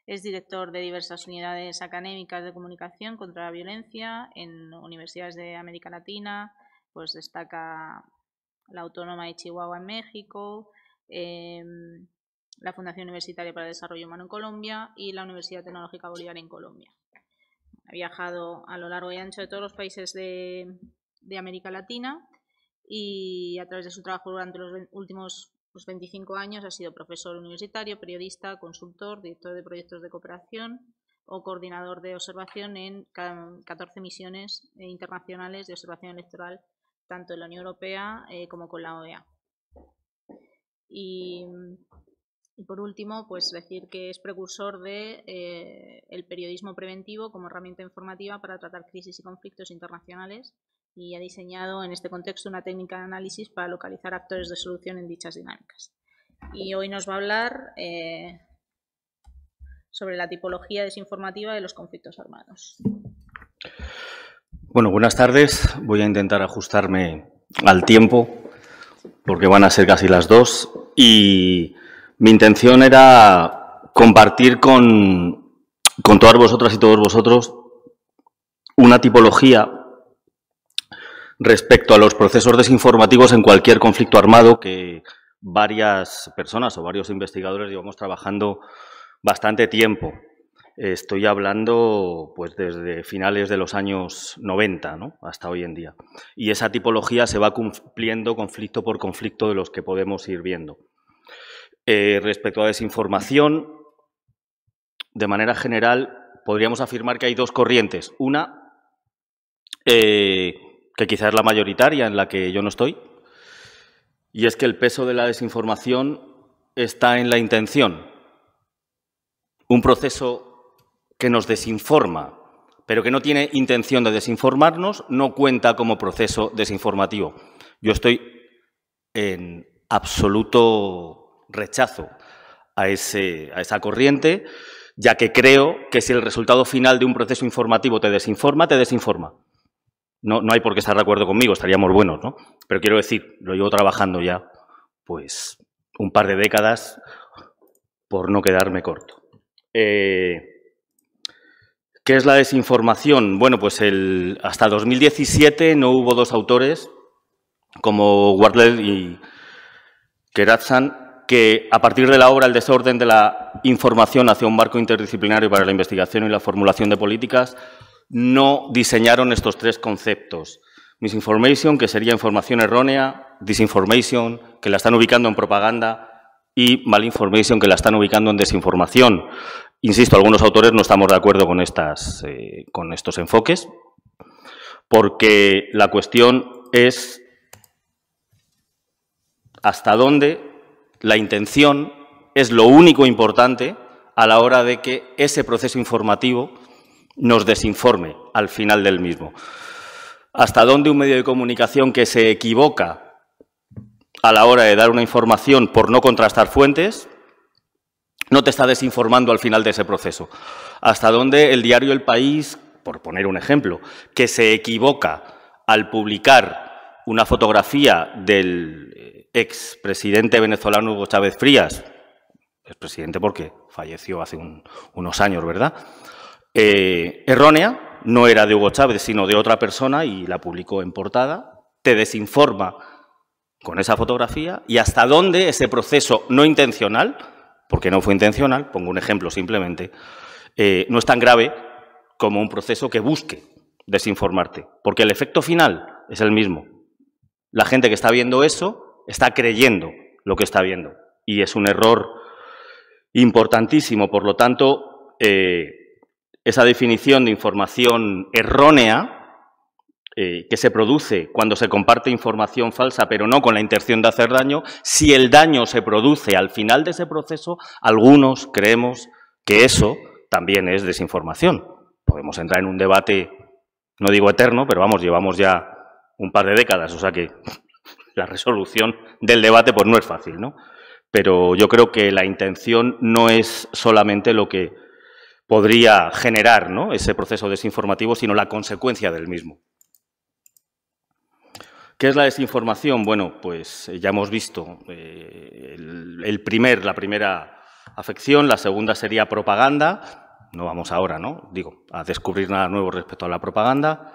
Es director de diversas unidades académicas de comunicación contra la violencia en universidades de América Latina, pues destaca la Autónoma de Chihuahua en México, la Fundación Universitaria para el Desarrollo Humano en Colombia y la Universidad Tecnológica Bolívar en Colombia. Ha viajado a lo largo y ancho de todos los países de América Latina y a través de su trabajo durante los últimos 25 años ha sido profesor universitario, periodista, consultor, director de proyectos de cooperación o coordinador de observación en 14 misiones internacionales de observación electoral, tanto en la Unión Europea como con la OEA. Y por último, pues decir que es precursor de el periodismo preventivo como herramienta informativa para tratar crisis y conflictos internacionales y ha diseñado en este contexto una técnica de análisis para localizar actores de solución en dichas dinámicas. Y hoy nos va a hablar sobre la tipología desinformativa de los conflictos armados. Bueno, buenas tardes. Voy a intentar ajustarme al tiempo porque van a ser casi las 2 y mi intención era compartir con todas vosotras y todos vosotros una tipología respecto a los procesos desinformativos en cualquier conflicto armado que varias personas o varios investigadores llevamos trabajando bastante tiempo. Estoy hablando pues desde finales de los años 90, ¿no?, hasta hoy en día. Y esa tipología se va cumpliendo conflicto por conflicto de los que podemos ir viendo. Respecto a desinformación, de manera general, podríamos afirmar que hay dos corrientes. Una, que quizás es la mayoritaria, en la que yo no estoy, y es que el peso de la desinformación está en la intención. Un proceso que nos desinforma, pero que no tiene intención de desinformarnos, no cuenta como proceso desinformativo. Yo estoy en absoluto rechazo a esa corriente, ya que creo que si el resultado final de un proceso informativo te desinforma, te desinforma. No hay por qué estar de acuerdo conmigo, estaríamos buenos, ¿no? Pero quiero decir, lo llevo trabajando ya pues, un par de décadas, por no quedarme corto. ¿Qué es la desinformación? Bueno, pues hasta 2017 no hubo dos autores como Wardle y Keratzan que, a partir de la obra El desorden de la información hacia un marco interdisciplinario para la investigación y la formulación de políticas, no diseñaron estos tres conceptos. Misinformation, que sería información errónea; disinformation, que la están ubicando en propaganda; y malinformation, que la están ubicando en desinformación. Insisto, algunos autores no estamos de acuerdo con estos enfoques, porque la cuestión es hasta dónde la intención es lo único importante a la hora de que ese proceso informativo nos desinforme al final del mismo. Hasta dónde un medio de comunicación que se equivoca a la hora de dar una información por no contrastar fuentes no te está desinformando al final de ese proceso. Hasta dónde el diario El País, por poner un ejemplo, que se equivoca al publicar una fotografía del expresidente venezolano Hugo Chávez Frías, expresidente porque falleció hace unos años, ¿verdad?, errónea, no era de Hugo Chávez, sino de otra persona, y la publicó en portada, te desinforma con esa fotografía. Y hasta dónde ese proceso no intencional, porque no fue intencional, pongo un ejemplo simplemente, no es tan grave como un proceso que busque desinformarte, porque el efecto final es el mismo. La gente que está viendo eso está creyendo lo que está viendo, y es un error importantísimo. Por lo tanto, esa definición de información errónea que se produce cuando se comparte información falsa, pero no con la intención de hacer daño, si el daño se produce al final de ese proceso, algunos creemos que eso también es desinformación. Podemos entrar en un debate, no digo eterno, pero vamos, llevamos ya un par de décadas, o sea que la resolución del debate pues no es fácil, ¿no? Pero yo creo que la intención no es solamente lo que podría generar, ¿no?, ese proceso desinformativo, sino la consecuencia del mismo. ¿Qué es la desinformación? Bueno, pues ya hemos visto la primera afección, la segunda sería propaganda. No vamos ahora, ¿no?, a descubrir nada nuevo respecto a la propaganda.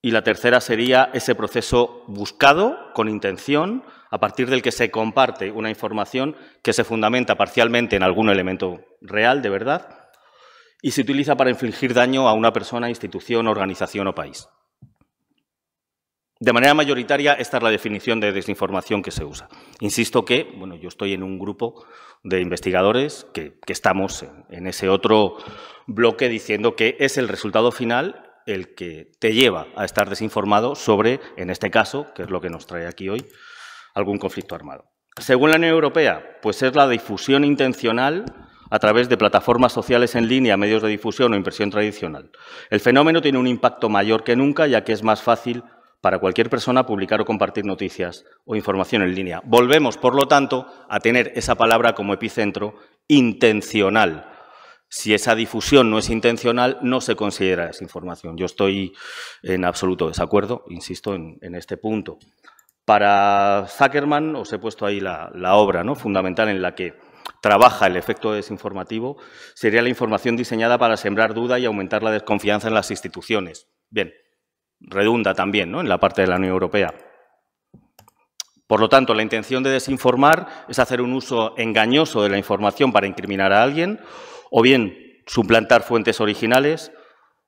Y la tercera sería ese proceso buscado, con intención, a partir del que se comparte una información que se fundamenta parcialmente en algún elemento real, de verdad, y se utiliza para infligir daño a una persona, institución, organización o país. De manera mayoritaria, esta es la definición de desinformación que se usa. Insisto que, bueno, yo estoy en un grupo de investigadores que estamos en ese otro bloque diciendo que es el resultado final el que te lleva a estar desinformado sobre, en este caso, que es lo que nos trae aquí hoy, algún conflicto armado. Según la Unión Europea, pues es la difusión intencional a través de plataformas sociales en línea, medios de difusión o impresión tradicional. El fenómeno tiene un impacto mayor que nunca, ya que es más fácil para cualquier persona publicar o compartir noticias o información en línea. Volvemos, por lo tanto, a tener esa palabra como epicentro, intencional. Si esa difusión no es intencional, no se considera desinformación. Yo estoy en absoluto desacuerdo, insisto, en este punto. Para Zuckerman, os he puesto ahí la obra, ¿no?, fundamental en la que trabaja el efecto desinformativo, sería la información diseñada para sembrar duda y aumentar la desconfianza en las instituciones. Bien, redunda también, ¿no?, en la parte de la Unión Europea. Por lo tanto, la intención de desinformar es hacer un uso engañoso de la información para incriminar a alguien, o bien suplantar fuentes originales,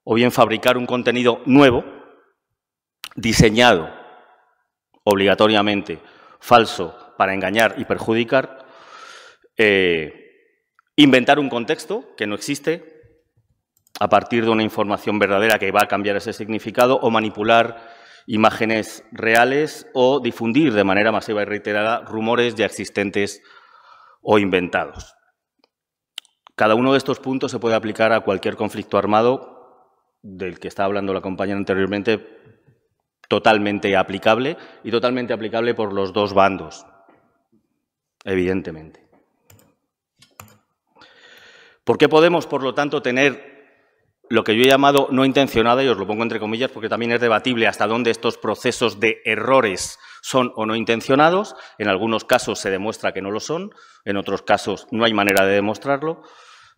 o bien fabricar un contenido nuevo, diseñado obligatoriamente falso para engañar y perjudicar, inventar un contexto que no existe a partir de una información verdadera que va a cambiar ese significado, o manipular imágenes reales, o difundir de manera masiva y reiterada rumores ya existentes o inventados. Cada uno de estos puntos se puede aplicar a cualquier conflicto armado del que estaba hablando la compañera anteriormente, totalmente aplicable, y totalmente aplicable por los dos bandos, evidentemente. ¿Por qué podemos, por lo tanto, tener lo que yo he llamado no intencionada, y os lo pongo entre comillas porque también es debatible hasta dónde estos procesos de errores son o no intencionados. En algunos casos se demuestra que no lo son, en otros casos no hay manera de demostrarlo.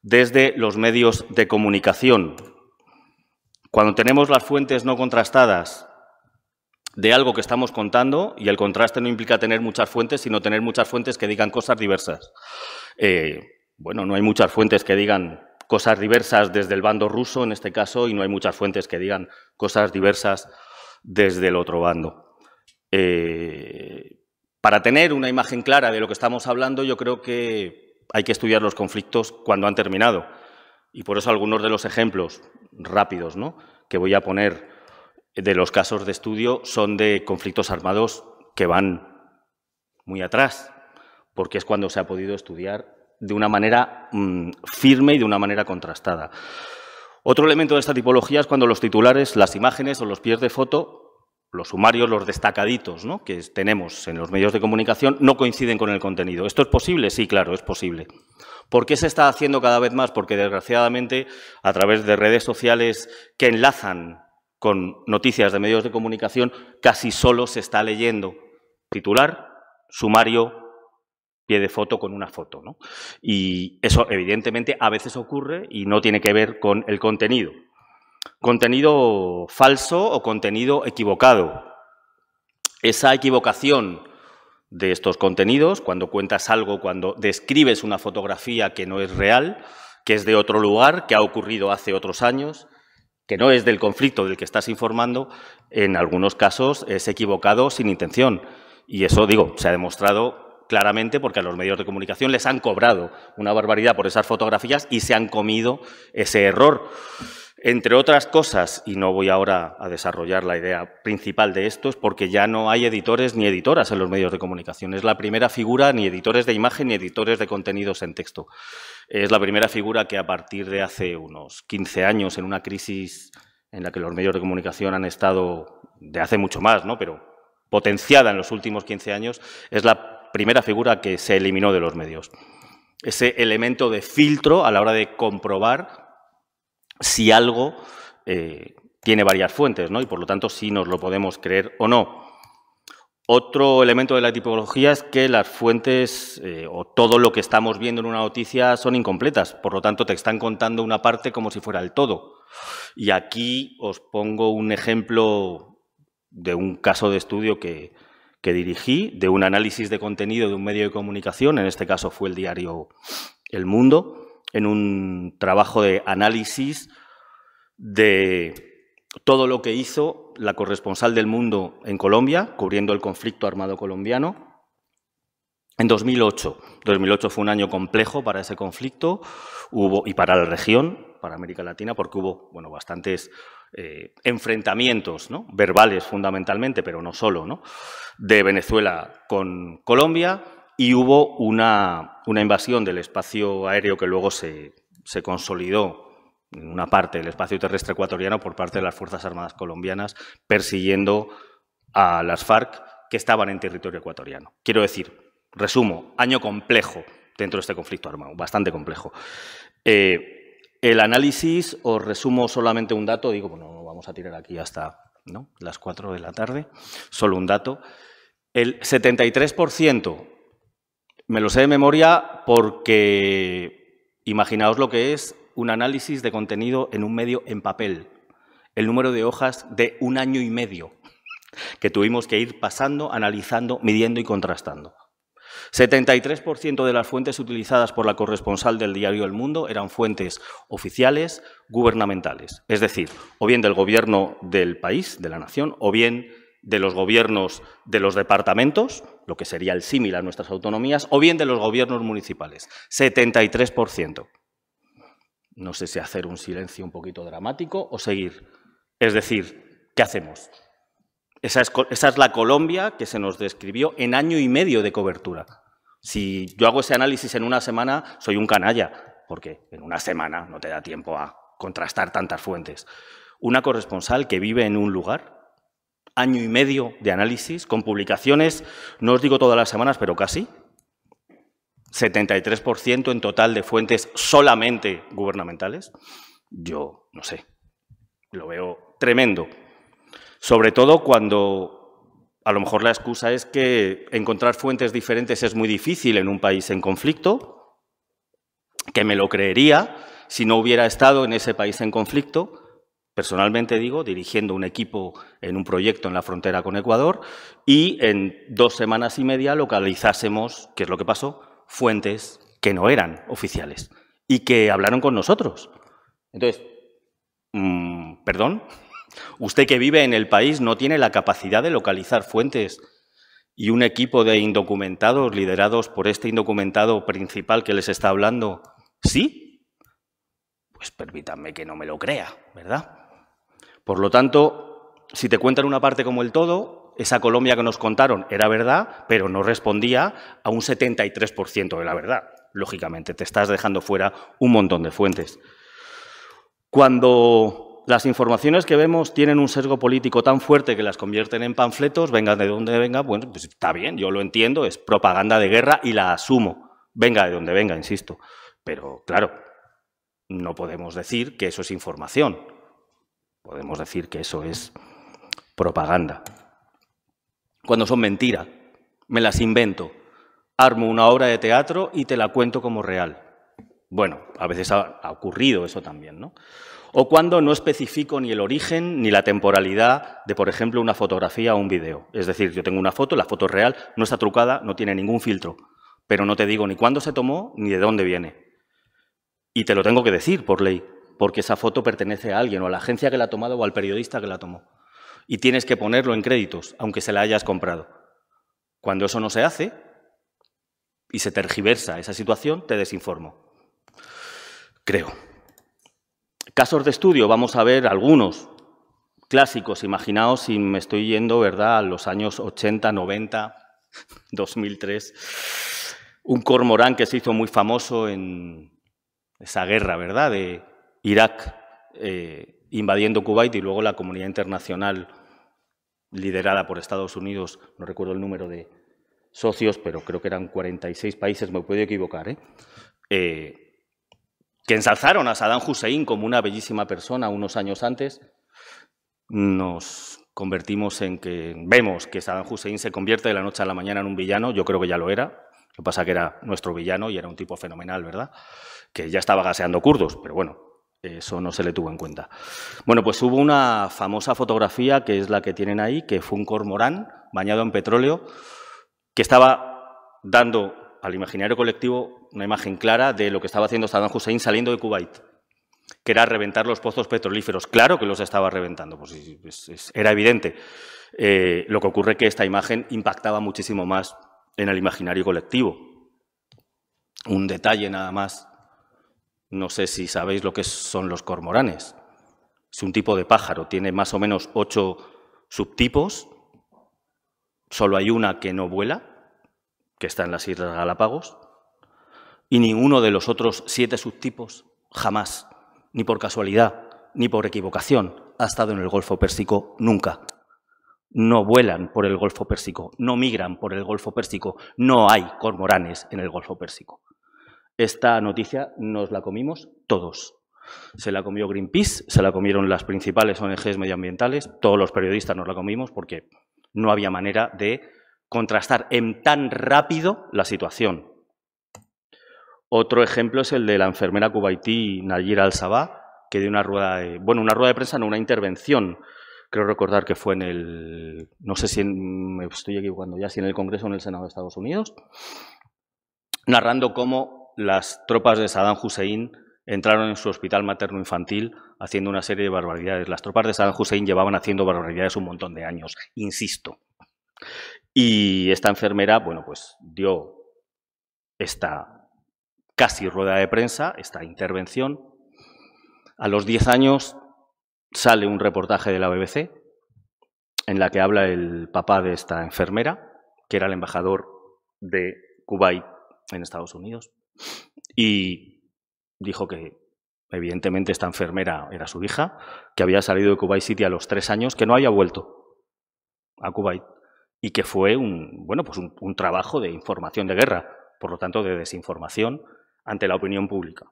Desde los medios de comunicación, cuando tenemos las fuentes no contrastadas de algo que estamos contando, y el contraste no implica tener muchas fuentes, sino tener muchas fuentes que digan cosas diversas. Bueno, no hay muchas fuentes que digan cosas diversas desde el bando ruso, en este caso, y no hay muchas fuentes que digan cosas diversas desde el otro bando. Para tener una imagen clara de lo que estamos hablando, yo creo que hay que estudiar los conflictos cuando han terminado. Y por eso algunos de los ejemplos rápidos, ¿no?, que voy a poner de los casos de estudio son de conflictos armados que van muy atrás, porque es cuando se ha podido estudiar de una manera firme y de una manera contrastada. Otro elemento de esta tipología es cuando los titulares, las imágenes o los pies de foto, los sumarios, los destacaditos, ¿no?, que tenemos en los medios de comunicación, no coinciden con el contenido. ¿Esto es posible? Sí, claro, es posible. ¿Por qué se está haciendo cada vez más? Porque, desgraciadamente, a través de redes sociales que enlazan con noticias de medios de comunicación, casi solo se está leyendo titular, sumario, pie de foto con una foto, ¿no? Y eso, evidentemente, a veces ocurre y no tiene que ver con el contenido. Contenido falso o contenido equivocado. Esa equivocación de estos contenidos, cuando cuentas algo, cuando describes una fotografía que no es real, que es de otro lugar, que ha ocurrido hace otros años, que no es del conflicto del que estás informando, en algunos casos es equivocado sin intención. Y eso, digo, se ha demostrado claramente porque a los medios de comunicación les han cobrado una barbaridad por esas fotografías y se han comido ese error. Entre otras cosas, y no voy ahora a desarrollar la idea principal de esto, es porque ya no hay editores ni editoras en los medios de comunicación. Es la primera figura, ni editores de imagen ni editores de contenidos en texto. Es la primera figura que a partir de hace unos 15 años, en una crisis en la que los medios de comunicación han estado de hace mucho más, ¿no?, pero potenciada en los últimos 15 años, es la primera figura que se eliminó de los medios. Ese elemento de filtro a la hora de comprobar si algo tiene varias fuentes, ¿no?, y por lo tanto si nos lo podemos creer o no. Otro elemento de la tipología es que las fuentes o todo lo que estamos viendo en una noticia son incompletas, por lo tanto te están contando una parte como si fuera el todo. Y aquí os pongo un ejemplo de un caso de estudio que dirigí, de un análisis de contenido de un medio de comunicación, en este caso fue el diario El Mundo, en un trabajo de análisis de todo lo que hizo la corresponsal del Mundo en Colombia, cubriendo el conflicto armado colombiano, en 2008. 2008 fue un año complejo para ese conflicto y para la región, para América Latina, porque hubo, bueno, bastantes enfrentamientos, ¿no?, verbales fundamentalmente, pero no solo, ¿no?, de Venezuela con Colombia, y hubo una invasión del espacio aéreo que luego se consolidó en una parte del espacio terrestre ecuatoriano por parte de las Fuerzas Armadas colombianas, persiguiendo a las FARC que estaban en territorio ecuatoriano. Quiero decir, resumo, año complejo dentro de este conflicto armado, bastante complejo. El análisis, os resumo solamente un dato, digo, bueno, vamos a tirar aquí hasta, ¿no?, las 4 de la tarde, solo un dato. El 73%, me lo sé de memoria porque imaginaos lo que es un análisis de contenido en un medio en papel, el número de hojas de 1 año y medio que tuvimos que ir pasando, analizando, midiendo y contrastando. 73% de las fuentes utilizadas por la corresponsal del diario El Mundo eran fuentes oficiales gubernamentales, es decir, o bien del gobierno del país, de la nación, o bien de los gobiernos de los departamentos, lo que sería el símil a nuestras autonomías, o bien de los gobiernos municipales. 73%. No sé si hacer un silencio un poquito dramático o seguir. Es decir, ¿qué hacemos? Esa es la Colombia que se nos describió en año y medio de cobertura. Si yo hago ese análisis en una semana, soy un canalla, porque en una semana no te da tiempo a contrastar tantas fuentes. Una corresponsal que vive en un lugar, año y medio de análisis, con publicaciones, no os digo todas las semanas, pero casi, 73% en total de fuentes solamente gubernamentales. Yo no sé, lo veo tremendo. Sobre todo cuando a lo mejor la excusa es que encontrar fuentes diferentes es muy difícil en un país en conflicto, que me lo creería si no hubiera estado en ese país en conflicto, personalmente digo, dirigiendo un equipo en un proyecto en la frontera con Ecuador y en 2 semanas y media localizásemos, ¿qué es lo que pasó? Fuentes que no eran oficiales y que hablaron con nosotros. Entonces, perdón, usted que vive en el país no tiene la capacidad de localizar fuentes y un equipo de indocumentados liderados por este indocumentado principal que les está hablando, ¿sí? Pues permítanme que no me lo crea, ¿verdad? Por lo tanto, si te cuentan una parte como el todo, esa Colombia que nos contaron era verdad, pero no respondía a un 73% de la verdad. Lógicamente, te estás dejando fuera un montón de fuentes. Cuando las informaciones que vemos tienen un sesgo político tan fuerte que las convierten en panfletos, venga de donde venga, bueno, pues está bien, yo lo entiendo, es propaganda de guerra y la asumo. Venga de donde venga, insisto. Pero, claro, no podemos decir que eso es información. Podemos decir que eso es propaganda. Cuando son mentira, me las invento, armo una obra de teatro y te la cuento como real. Bueno, a veces ha ocurrido eso también, ¿no? O cuando no especifico ni el origen ni la temporalidad de, por ejemplo, una fotografía o un vídeo. Es decir, yo tengo una foto, la foto es real, no está trucada, no tiene ningún filtro, pero no te digo ni cuándo se tomó ni de dónde viene. Y te lo tengo que decir por ley, porque esa foto pertenece a alguien, o a la agencia que la ha tomado o al periodista que la tomó. Y tienes que ponerlo en créditos, aunque se la hayas comprado. Cuando eso no se hace y se tergiversa esa situación, te desinformo. Creo. Casos de estudio, vamos a ver algunos clásicos. Imaginaos si me estoy yendo, ¿verdad?, a los años 80, 90, 2003. Un cormorán que se hizo muy famoso en esa guerra, ¿verdad?, de Irak invadiendo Kuwait y luego la comunidad internacional liderada por Estados Unidos, no recuerdo el número de socios, pero creo que eran 46 países, me puedo equivocar, que ensalzaron a Saddam Hussein como una bellísima persona unos años antes. Nos convertimos en que vemos que Saddam Hussein se convierte de la noche a la mañana en un villano. Yo creo que ya lo era. Lo que pasa es que era nuestro villano y era un tipo fenomenal, ¿verdad? Que ya estaba gaseando kurdos, pero bueno, eso no se le tuvo en cuenta. Bueno, pues hubo una famosa fotografía, que es la que tienen ahí, que fue un cormorán bañado en petróleo, que estaba dando al imaginario colectivo una imagen clara de lo que estaba haciendo Saddam Hussein saliendo de Kuwait, que era reventar los pozos petrolíferos. Claro que los estaba reventando, pues era evidente. Lo que ocurre es que esta imagen impactaba muchísimo más en el imaginario colectivo. Un detalle nada más. No sé si sabéis lo que son los cormoranes. Es un tipo de pájaro, tiene más o menos 8 subtipos. Solo hay una que no vuela, que está en las Islas Galápagos, y ninguno de los otros 7 subtipos jamás, ni por casualidad, ni por equivocación, ha estado en el Golfo Pérsico nunca. No vuelan por el Golfo Pérsico, no migran por el Golfo Pérsico, no hay cormoranes en el Golfo Pérsico. Esta noticia nos la comimos todos. Se la comió Greenpeace, se la comieron las principales ONGs medioambientales, todos los periodistas nos la comimos porque no había manera de contrastar en tan rápido la situación. Otro ejemplo es el de la enfermera kuwaití Nayir al-Sabah, que dio una rueda de prensa, no, una intervención, creo recordar que fue en el, no sé si me estoy equivocando ya, si en el Congreso o en el Senado de Estados Unidos, narrando cómo las tropas de Saddam Hussein entraron en su hospital materno-infantil haciendo una serie de barbaridades. Las tropas de Saddam Hussein llevaban haciendo barbaridades un montón de años, insisto. Y esta enfermera, bueno, pues dio esta casi rueda de prensa, esta intervención. A los 10 años sale un reportaje de la BBC en la que habla el papá de esta enfermera, que era el embajador de Kuwait en Estados Unidos, y dijo que evidentemente esta enfermera era su hija, que había salido de Kuwait City a los 3 años, que no había vuelto a Kuwait y que fue un trabajo de información de guerra, por lo tanto de desinformación ante la opinión pública.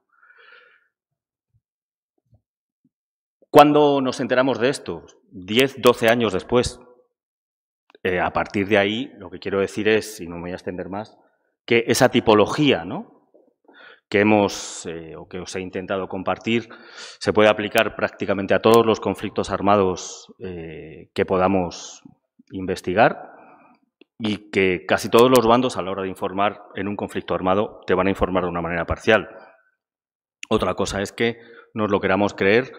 ¿Cuándo nos enteramos de esto? 10, 12 años después. A partir de ahí, lo que quiero decir es, y no me voy a extender más, que esa tipología, ¿no?, que hemos o que os he intentado compartir se puede aplicar prácticamente a todos los conflictos armados que podamos investigar y que casi todos los bandos a la hora de informar en un conflicto armado te van a informar de una manera parcial. Otra cosa es que nos lo queramos creer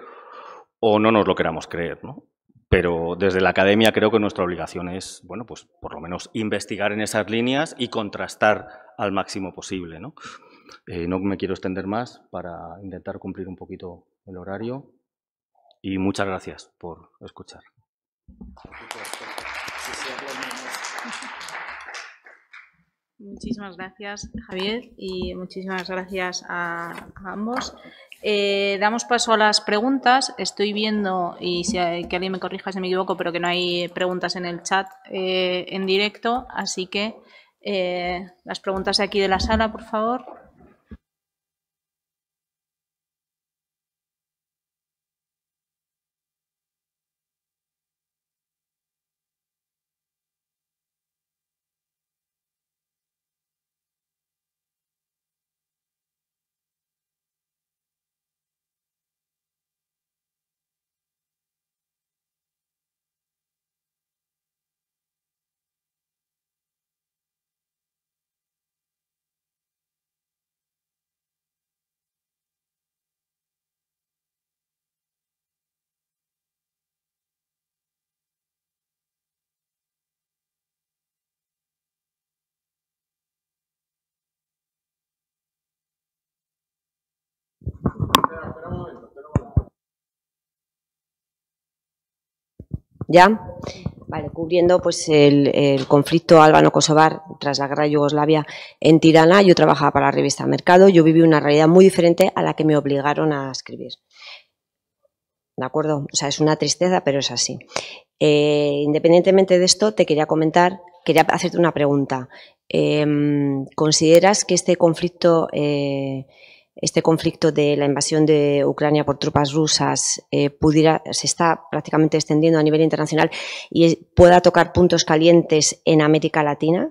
o no nos lo queramos creer, ¿no? Pero desde la academia creo que nuestra obligación es, bueno, pues por lo menos investigar en esas líneas y contrastar al máximo posible, ¿no? No me quiero extender más para intentar cumplir un poquito el horario y muchas gracias por escuchar. Muchísimas gracias, Javier, y muchísimas gracias a ambos. Damos paso a las preguntas. Estoy viendo, y si que alguien me corrija si me equivoco, pero que no hay preguntas en el chat en directo, así que las preguntas de aquí de la sala, por favor. ¿Ya? Vale, cubriendo pues el conflicto albano-kosovar tras la guerra de Yugoslavia en Tirana. Yo trabajaba para la revista Mercado. Yo viví una realidad muy diferente a la que me obligaron a escribir. ¿De acuerdo? O sea, es una tristeza, pero es así. Independientemente de esto, te quería comentar, quería hacerte una pregunta. ¿Consideras que este conflicto de la invasión de Ucrania por tropas rusas se está prácticamente extendiendo a nivel internacional y pueda tocar puntos calientes en América Latina?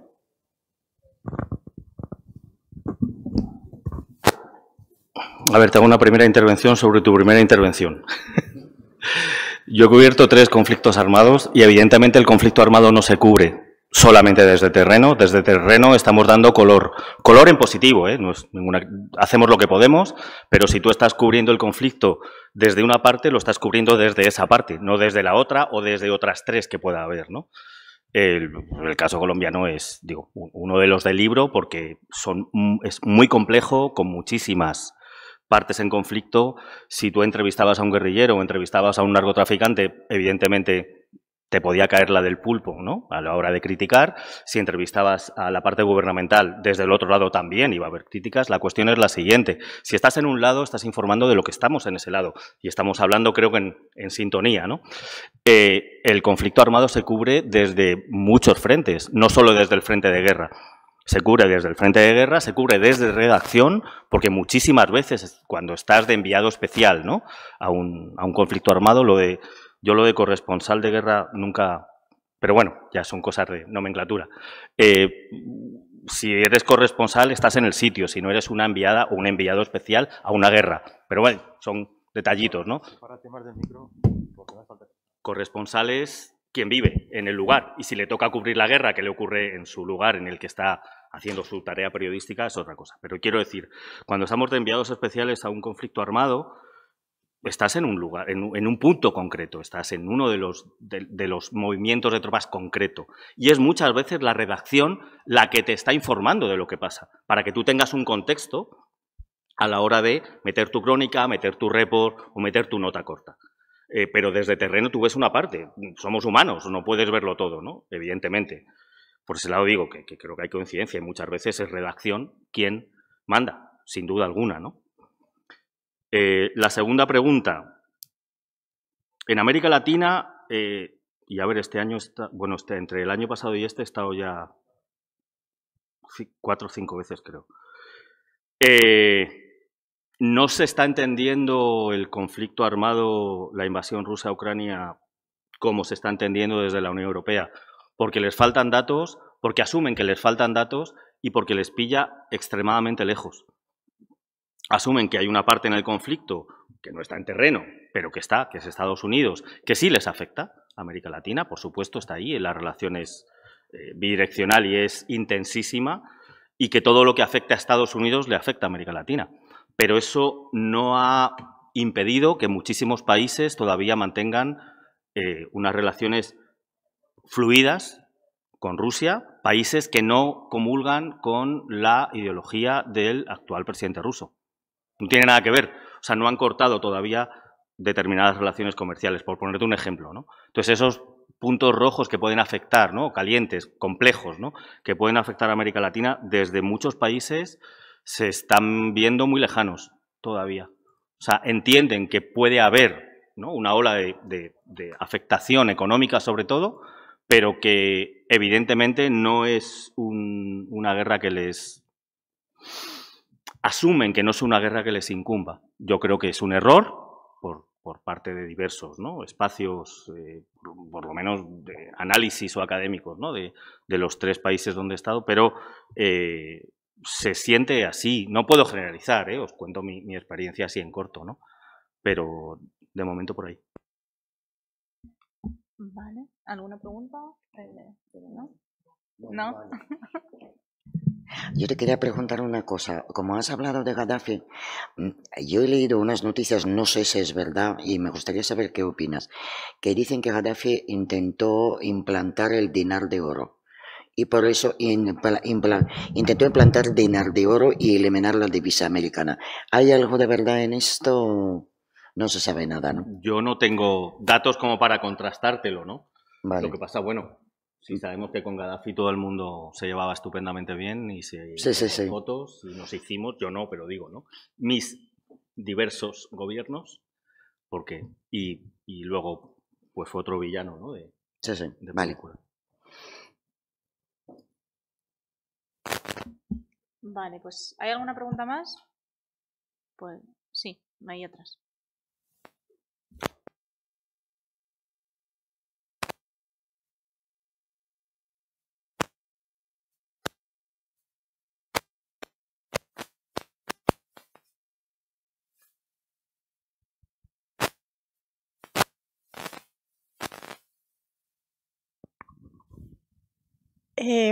A ver, te hago una primera intervención sobre tu primera intervención. Yo he cubierto 3 conflictos armados y evidentemente el conflicto armado no se cubre solamente desde terreno. Desde terreno estamos dando color en positivo, no es hacemos lo que podemos, pero si tú estás cubriendo el conflicto desde una parte, lo estás cubriendo desde esa parte, no desde la otra o desde otras 3 que pueda haber, ¿no? El caso colombiano es, digo, uno de los del libro porque es muy complejo, con muchísimas partes en conflicto. Si tú entrevistabas a un guerrillero o entrevistabas a un narcotraficante, evidentemente te podía caer la del pulpo, ¿no?, a la hora de criticar. Si entrevistabas a la parte gubernamental, desde el otro lado también iba a haber críticas. La cuestión es la siguiente. Si estás en un lado, estás informando de lo que estamos en ese lado. Y estamos hablando, creo que en sintonía, ¿no? El conflicto armado se cubre desde muchos frentes, no solo desde el frente de guerra. Se cubre desde el frente de guerra, se cubre desde redacción, porque muchísimas veces cuando estás de enviado especial, ¿no?, a un conflicto armado, yo lo de corresponsal de guerra nunca, pero bueno, ya son cosas de nomenclatura. Si eres corresponsal estás en el sitio, si no eres una enviada o un enviado especial a una guerra. Pero bueno, son detallitos, ¿no? Corresponsal es quien vive en el lugar, y si le toca cubrir la guerra que le ocurre en su lugar en el que está haciendo su tarea periodística es otra cosa. Pero quiero decir, cuando estamos de enviados especiales a un conflicto armado, estás en un lugar, en un punto concreto, estás en uno de los movimientos de tropas concreto. Y es muchas veces la redacción la que te está informando de lo que pasa, para que tú tengas un contexto a la hora de meter tu crónica, meter tu report o meter tu nota corta. Pero desde terreno tú ves una parte. Somos humanos, no puedes verlo todo, ¿no? Evidentemente. Por ese lado digo que creo que hay coincidencia y muchas veces es redacción quien manda, sin duda alguna, ¿no? La segunda pregunta. En América Latina, y a ver, este año está, bueno, entre el año pasado y este he estado ya 4 o 5 veces, creo. no se está entendiendo el conflicto armado, la invasión rusa a Ucrania, como se está entendiendo desde la Unión Europea, porque les faltan datos, porque asumen que les faltan datos y porque les pilla extremadamente lejos. Asumen que hay una parte en el conflicto que no está en terreno, pero que está, que es Estados Unidos, que sí les afecta. América Latina, por supuesto, está ahí, la relación es bidireccional y es intensísima, y que todo lo que afecta a Estados Unidos le afecta a América Latina. Pero eso no ha impedido que muchísimos países todavía mantengan unas relaciones fluidas con Rusia, países que no comulgan con la ideología del actual presidente ruso. No tiene nada que ver, o sea, no han cortado todavía determinadas relaciones comerciales, por ponerte un ejemplo, ¿no? Entonces, esos puntos rojos que pueden afectar, ¿no? Calientes, complejos, ¿no? Que pueden afectar a América Latina, desde muchos países se están viendo muy lejanos todavía. O sea, entienden que puede haber, ¿no?, una ola de afectación económica sobre todo, pero que evidentemente no es una guerra que les... Asumen que no es una guerra que les incumba. Yo creo que es un error por parte de diversos, ¿no?, espacios, por lo menos de análisis o académicos, ¿no?, de los tres países donde he estado, pero se siente así. No puedo generalizar, os cuento mi experiencia así en corto, ¿no?, pero de momento por ahí. Vale. ¿Alguna pregunta? ¿No? ¿No? Yo te quería preguntar una cosa. Como has hablado de Gaddafi, yo he leído unas noticias, no sé si es verdad, y me gustaría saber qué opinas, que dicen que Gaddafi intentó implantar el dinar de oro. Y por eso intentó implantar el dinar de oro y eliminar la divisa americana. ¿Hay algo de verdad en esto? No se sabe nada, ¿no? Yo no tengo datos como para contrastártelo, ¿no? Vale. Lo que pasa, bueno, sí sabemos que con Gaddafi todo el mundo se llevaba estupendamente bien y se Sí. fotos y nos hicimos, yo no, pero digo, ¿no?, mis diversos gobiernos, porque y luego pues fue otro villano, ¿no?, de vale. película. Vale, pues ¿hay alguna pregunta más? Pues sí, hay otras.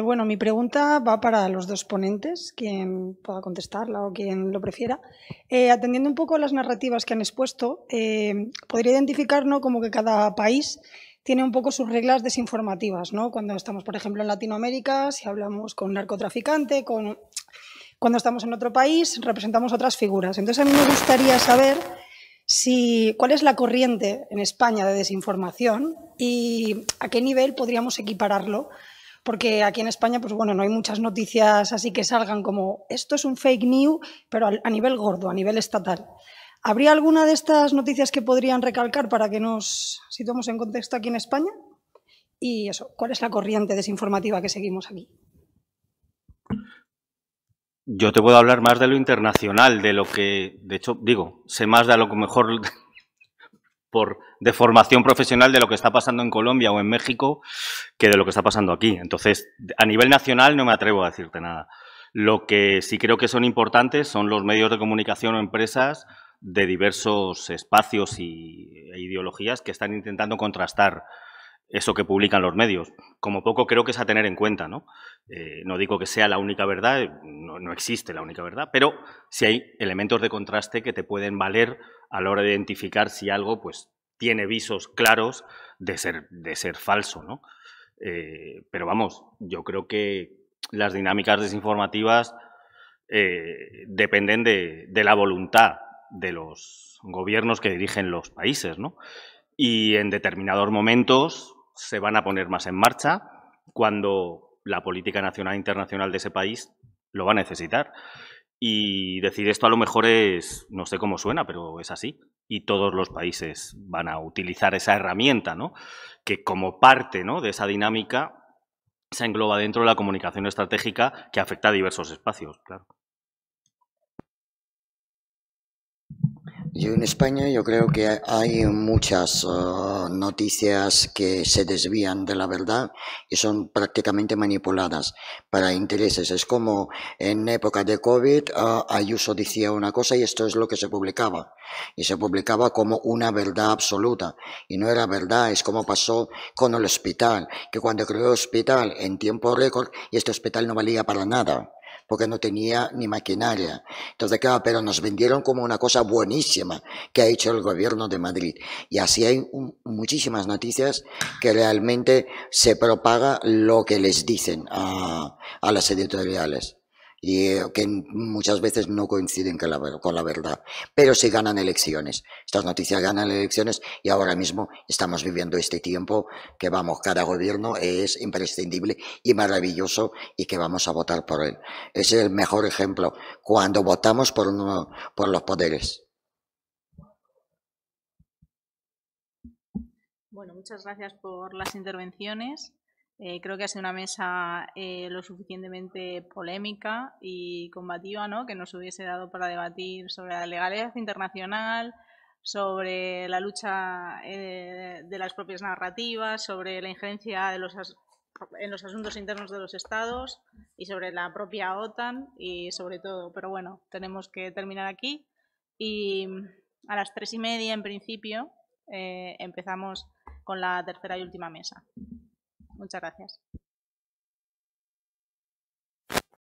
Bueno, mi pregunta va para los dos ponentes, quien pueda contestarla o quien lo prefiera. Atendiendo un poco a las narrativas que han expuesto, podría identificar, ¿no?, como que cada país tiene un poco sus reglas desinformativas, ¿no? Cuando estamos, por ejemplo, en Latinoamérica, si hablamos con un narcotraficante, cuando estamos en otro país, representamos otras figuras. Entonces, a mí me gustaría saber cuál es la corriente en España de desinformación y a qué nivel podríamos equipararlo. Porque aquí en España, pues bueno, no hay muchas noticias así que salgan como esto es un fake news, pero a nivel gordo, a nivel estatal. ¿Habría alguna de estas noticias que podrían recalcar para que nos situemos en contexto aquí en España? Y eso, ¿cuál es la corriente desinformativa que seguimos aquí? Yo te puedo hablar más de lo internacional, de lo que, de hecho, digo, sé más de lo que mejor de formación profesional de lo que está pasando en Colombia o en México que de lo que está pasando aquí. Entonces, a nivel nacional no me atrevo a decirte nada. Lo que sí creo que son importantes son los medios de comunicación o empresas de diversos espacios e ideologías que están intentando contrastar eso que publican los medios. Como poco creo que es a tener en cuenta, ¿no? No digo que sea la única verdad, no existe la única verdad, pero sí hay elementos de contraste que te pueden valer a la hora de identificar si algo pues tiene visos claros de ser falso, ¿no? Pero vamos, yo creo que las dinámicas desinformativas dependen de la voluntad de los gobiernos que dirigen los países, ¿no? Y en determinados momentos se van a poner más en marcha cuando la política nacional e internacional de ese país lo va a necesitar. Y decir esto a lo mejor es, no sé cómo suena, pero es así. Y todos los países van a utilizar esa herramienta, ¿no?, que como parte, ¿no?, de esa dinámica se engloba dentro de la comunicación estratégica que afecta a diversos espacios, claro. Yo en España yo creo que hay muchas noticias que se desvían de la verdad y son prácticamente manipuladas para intereses. Es como en época de COVID, Ayuso decía una cosa y esto es lo que se publicaba. Y se publicaba como una verdad absoluta. Y no era verdad, es como pasó con el hospital, que cuando creó el hospital en tiempo récord, y este hospital no valía para nada, porque no tenía ni maquinaria. Entonces, claro, pero nos vendieron como una cosa buenísima que ha hecho el gobierno de Madrid. Y así hay muchísimas noticias que realmente se propaga lo que les dicen a las editoriales. Y que muchas veces no coinciden con la verdad, pero sí ganan elecciones. Estas noticias ganan elecciones y ahora mismo estamos viviendo este tiempo que vamos, cada gobierno es imprescindible y maravilloso y que vamos a votar por él. Ese es el mejor ejemplo, cuando votamos por los poderes. Bueno, muchas gracias por las intervenciones. Creo que ha sido una mesa lo suficientemente polémica y combativa, ¿no?, que nos hubiese dado para debatir sobre la legalidad internacional, sobre la lucha de las propias narrativas, sobre la injerencia de en los asuntos internos de los estados y sobre la propia OTAN y sobre todo. Pero bueno, tenemos que terminar aquí y a las 3:30 en principio empezamos con la tercera y última mesa. Muchas gracias.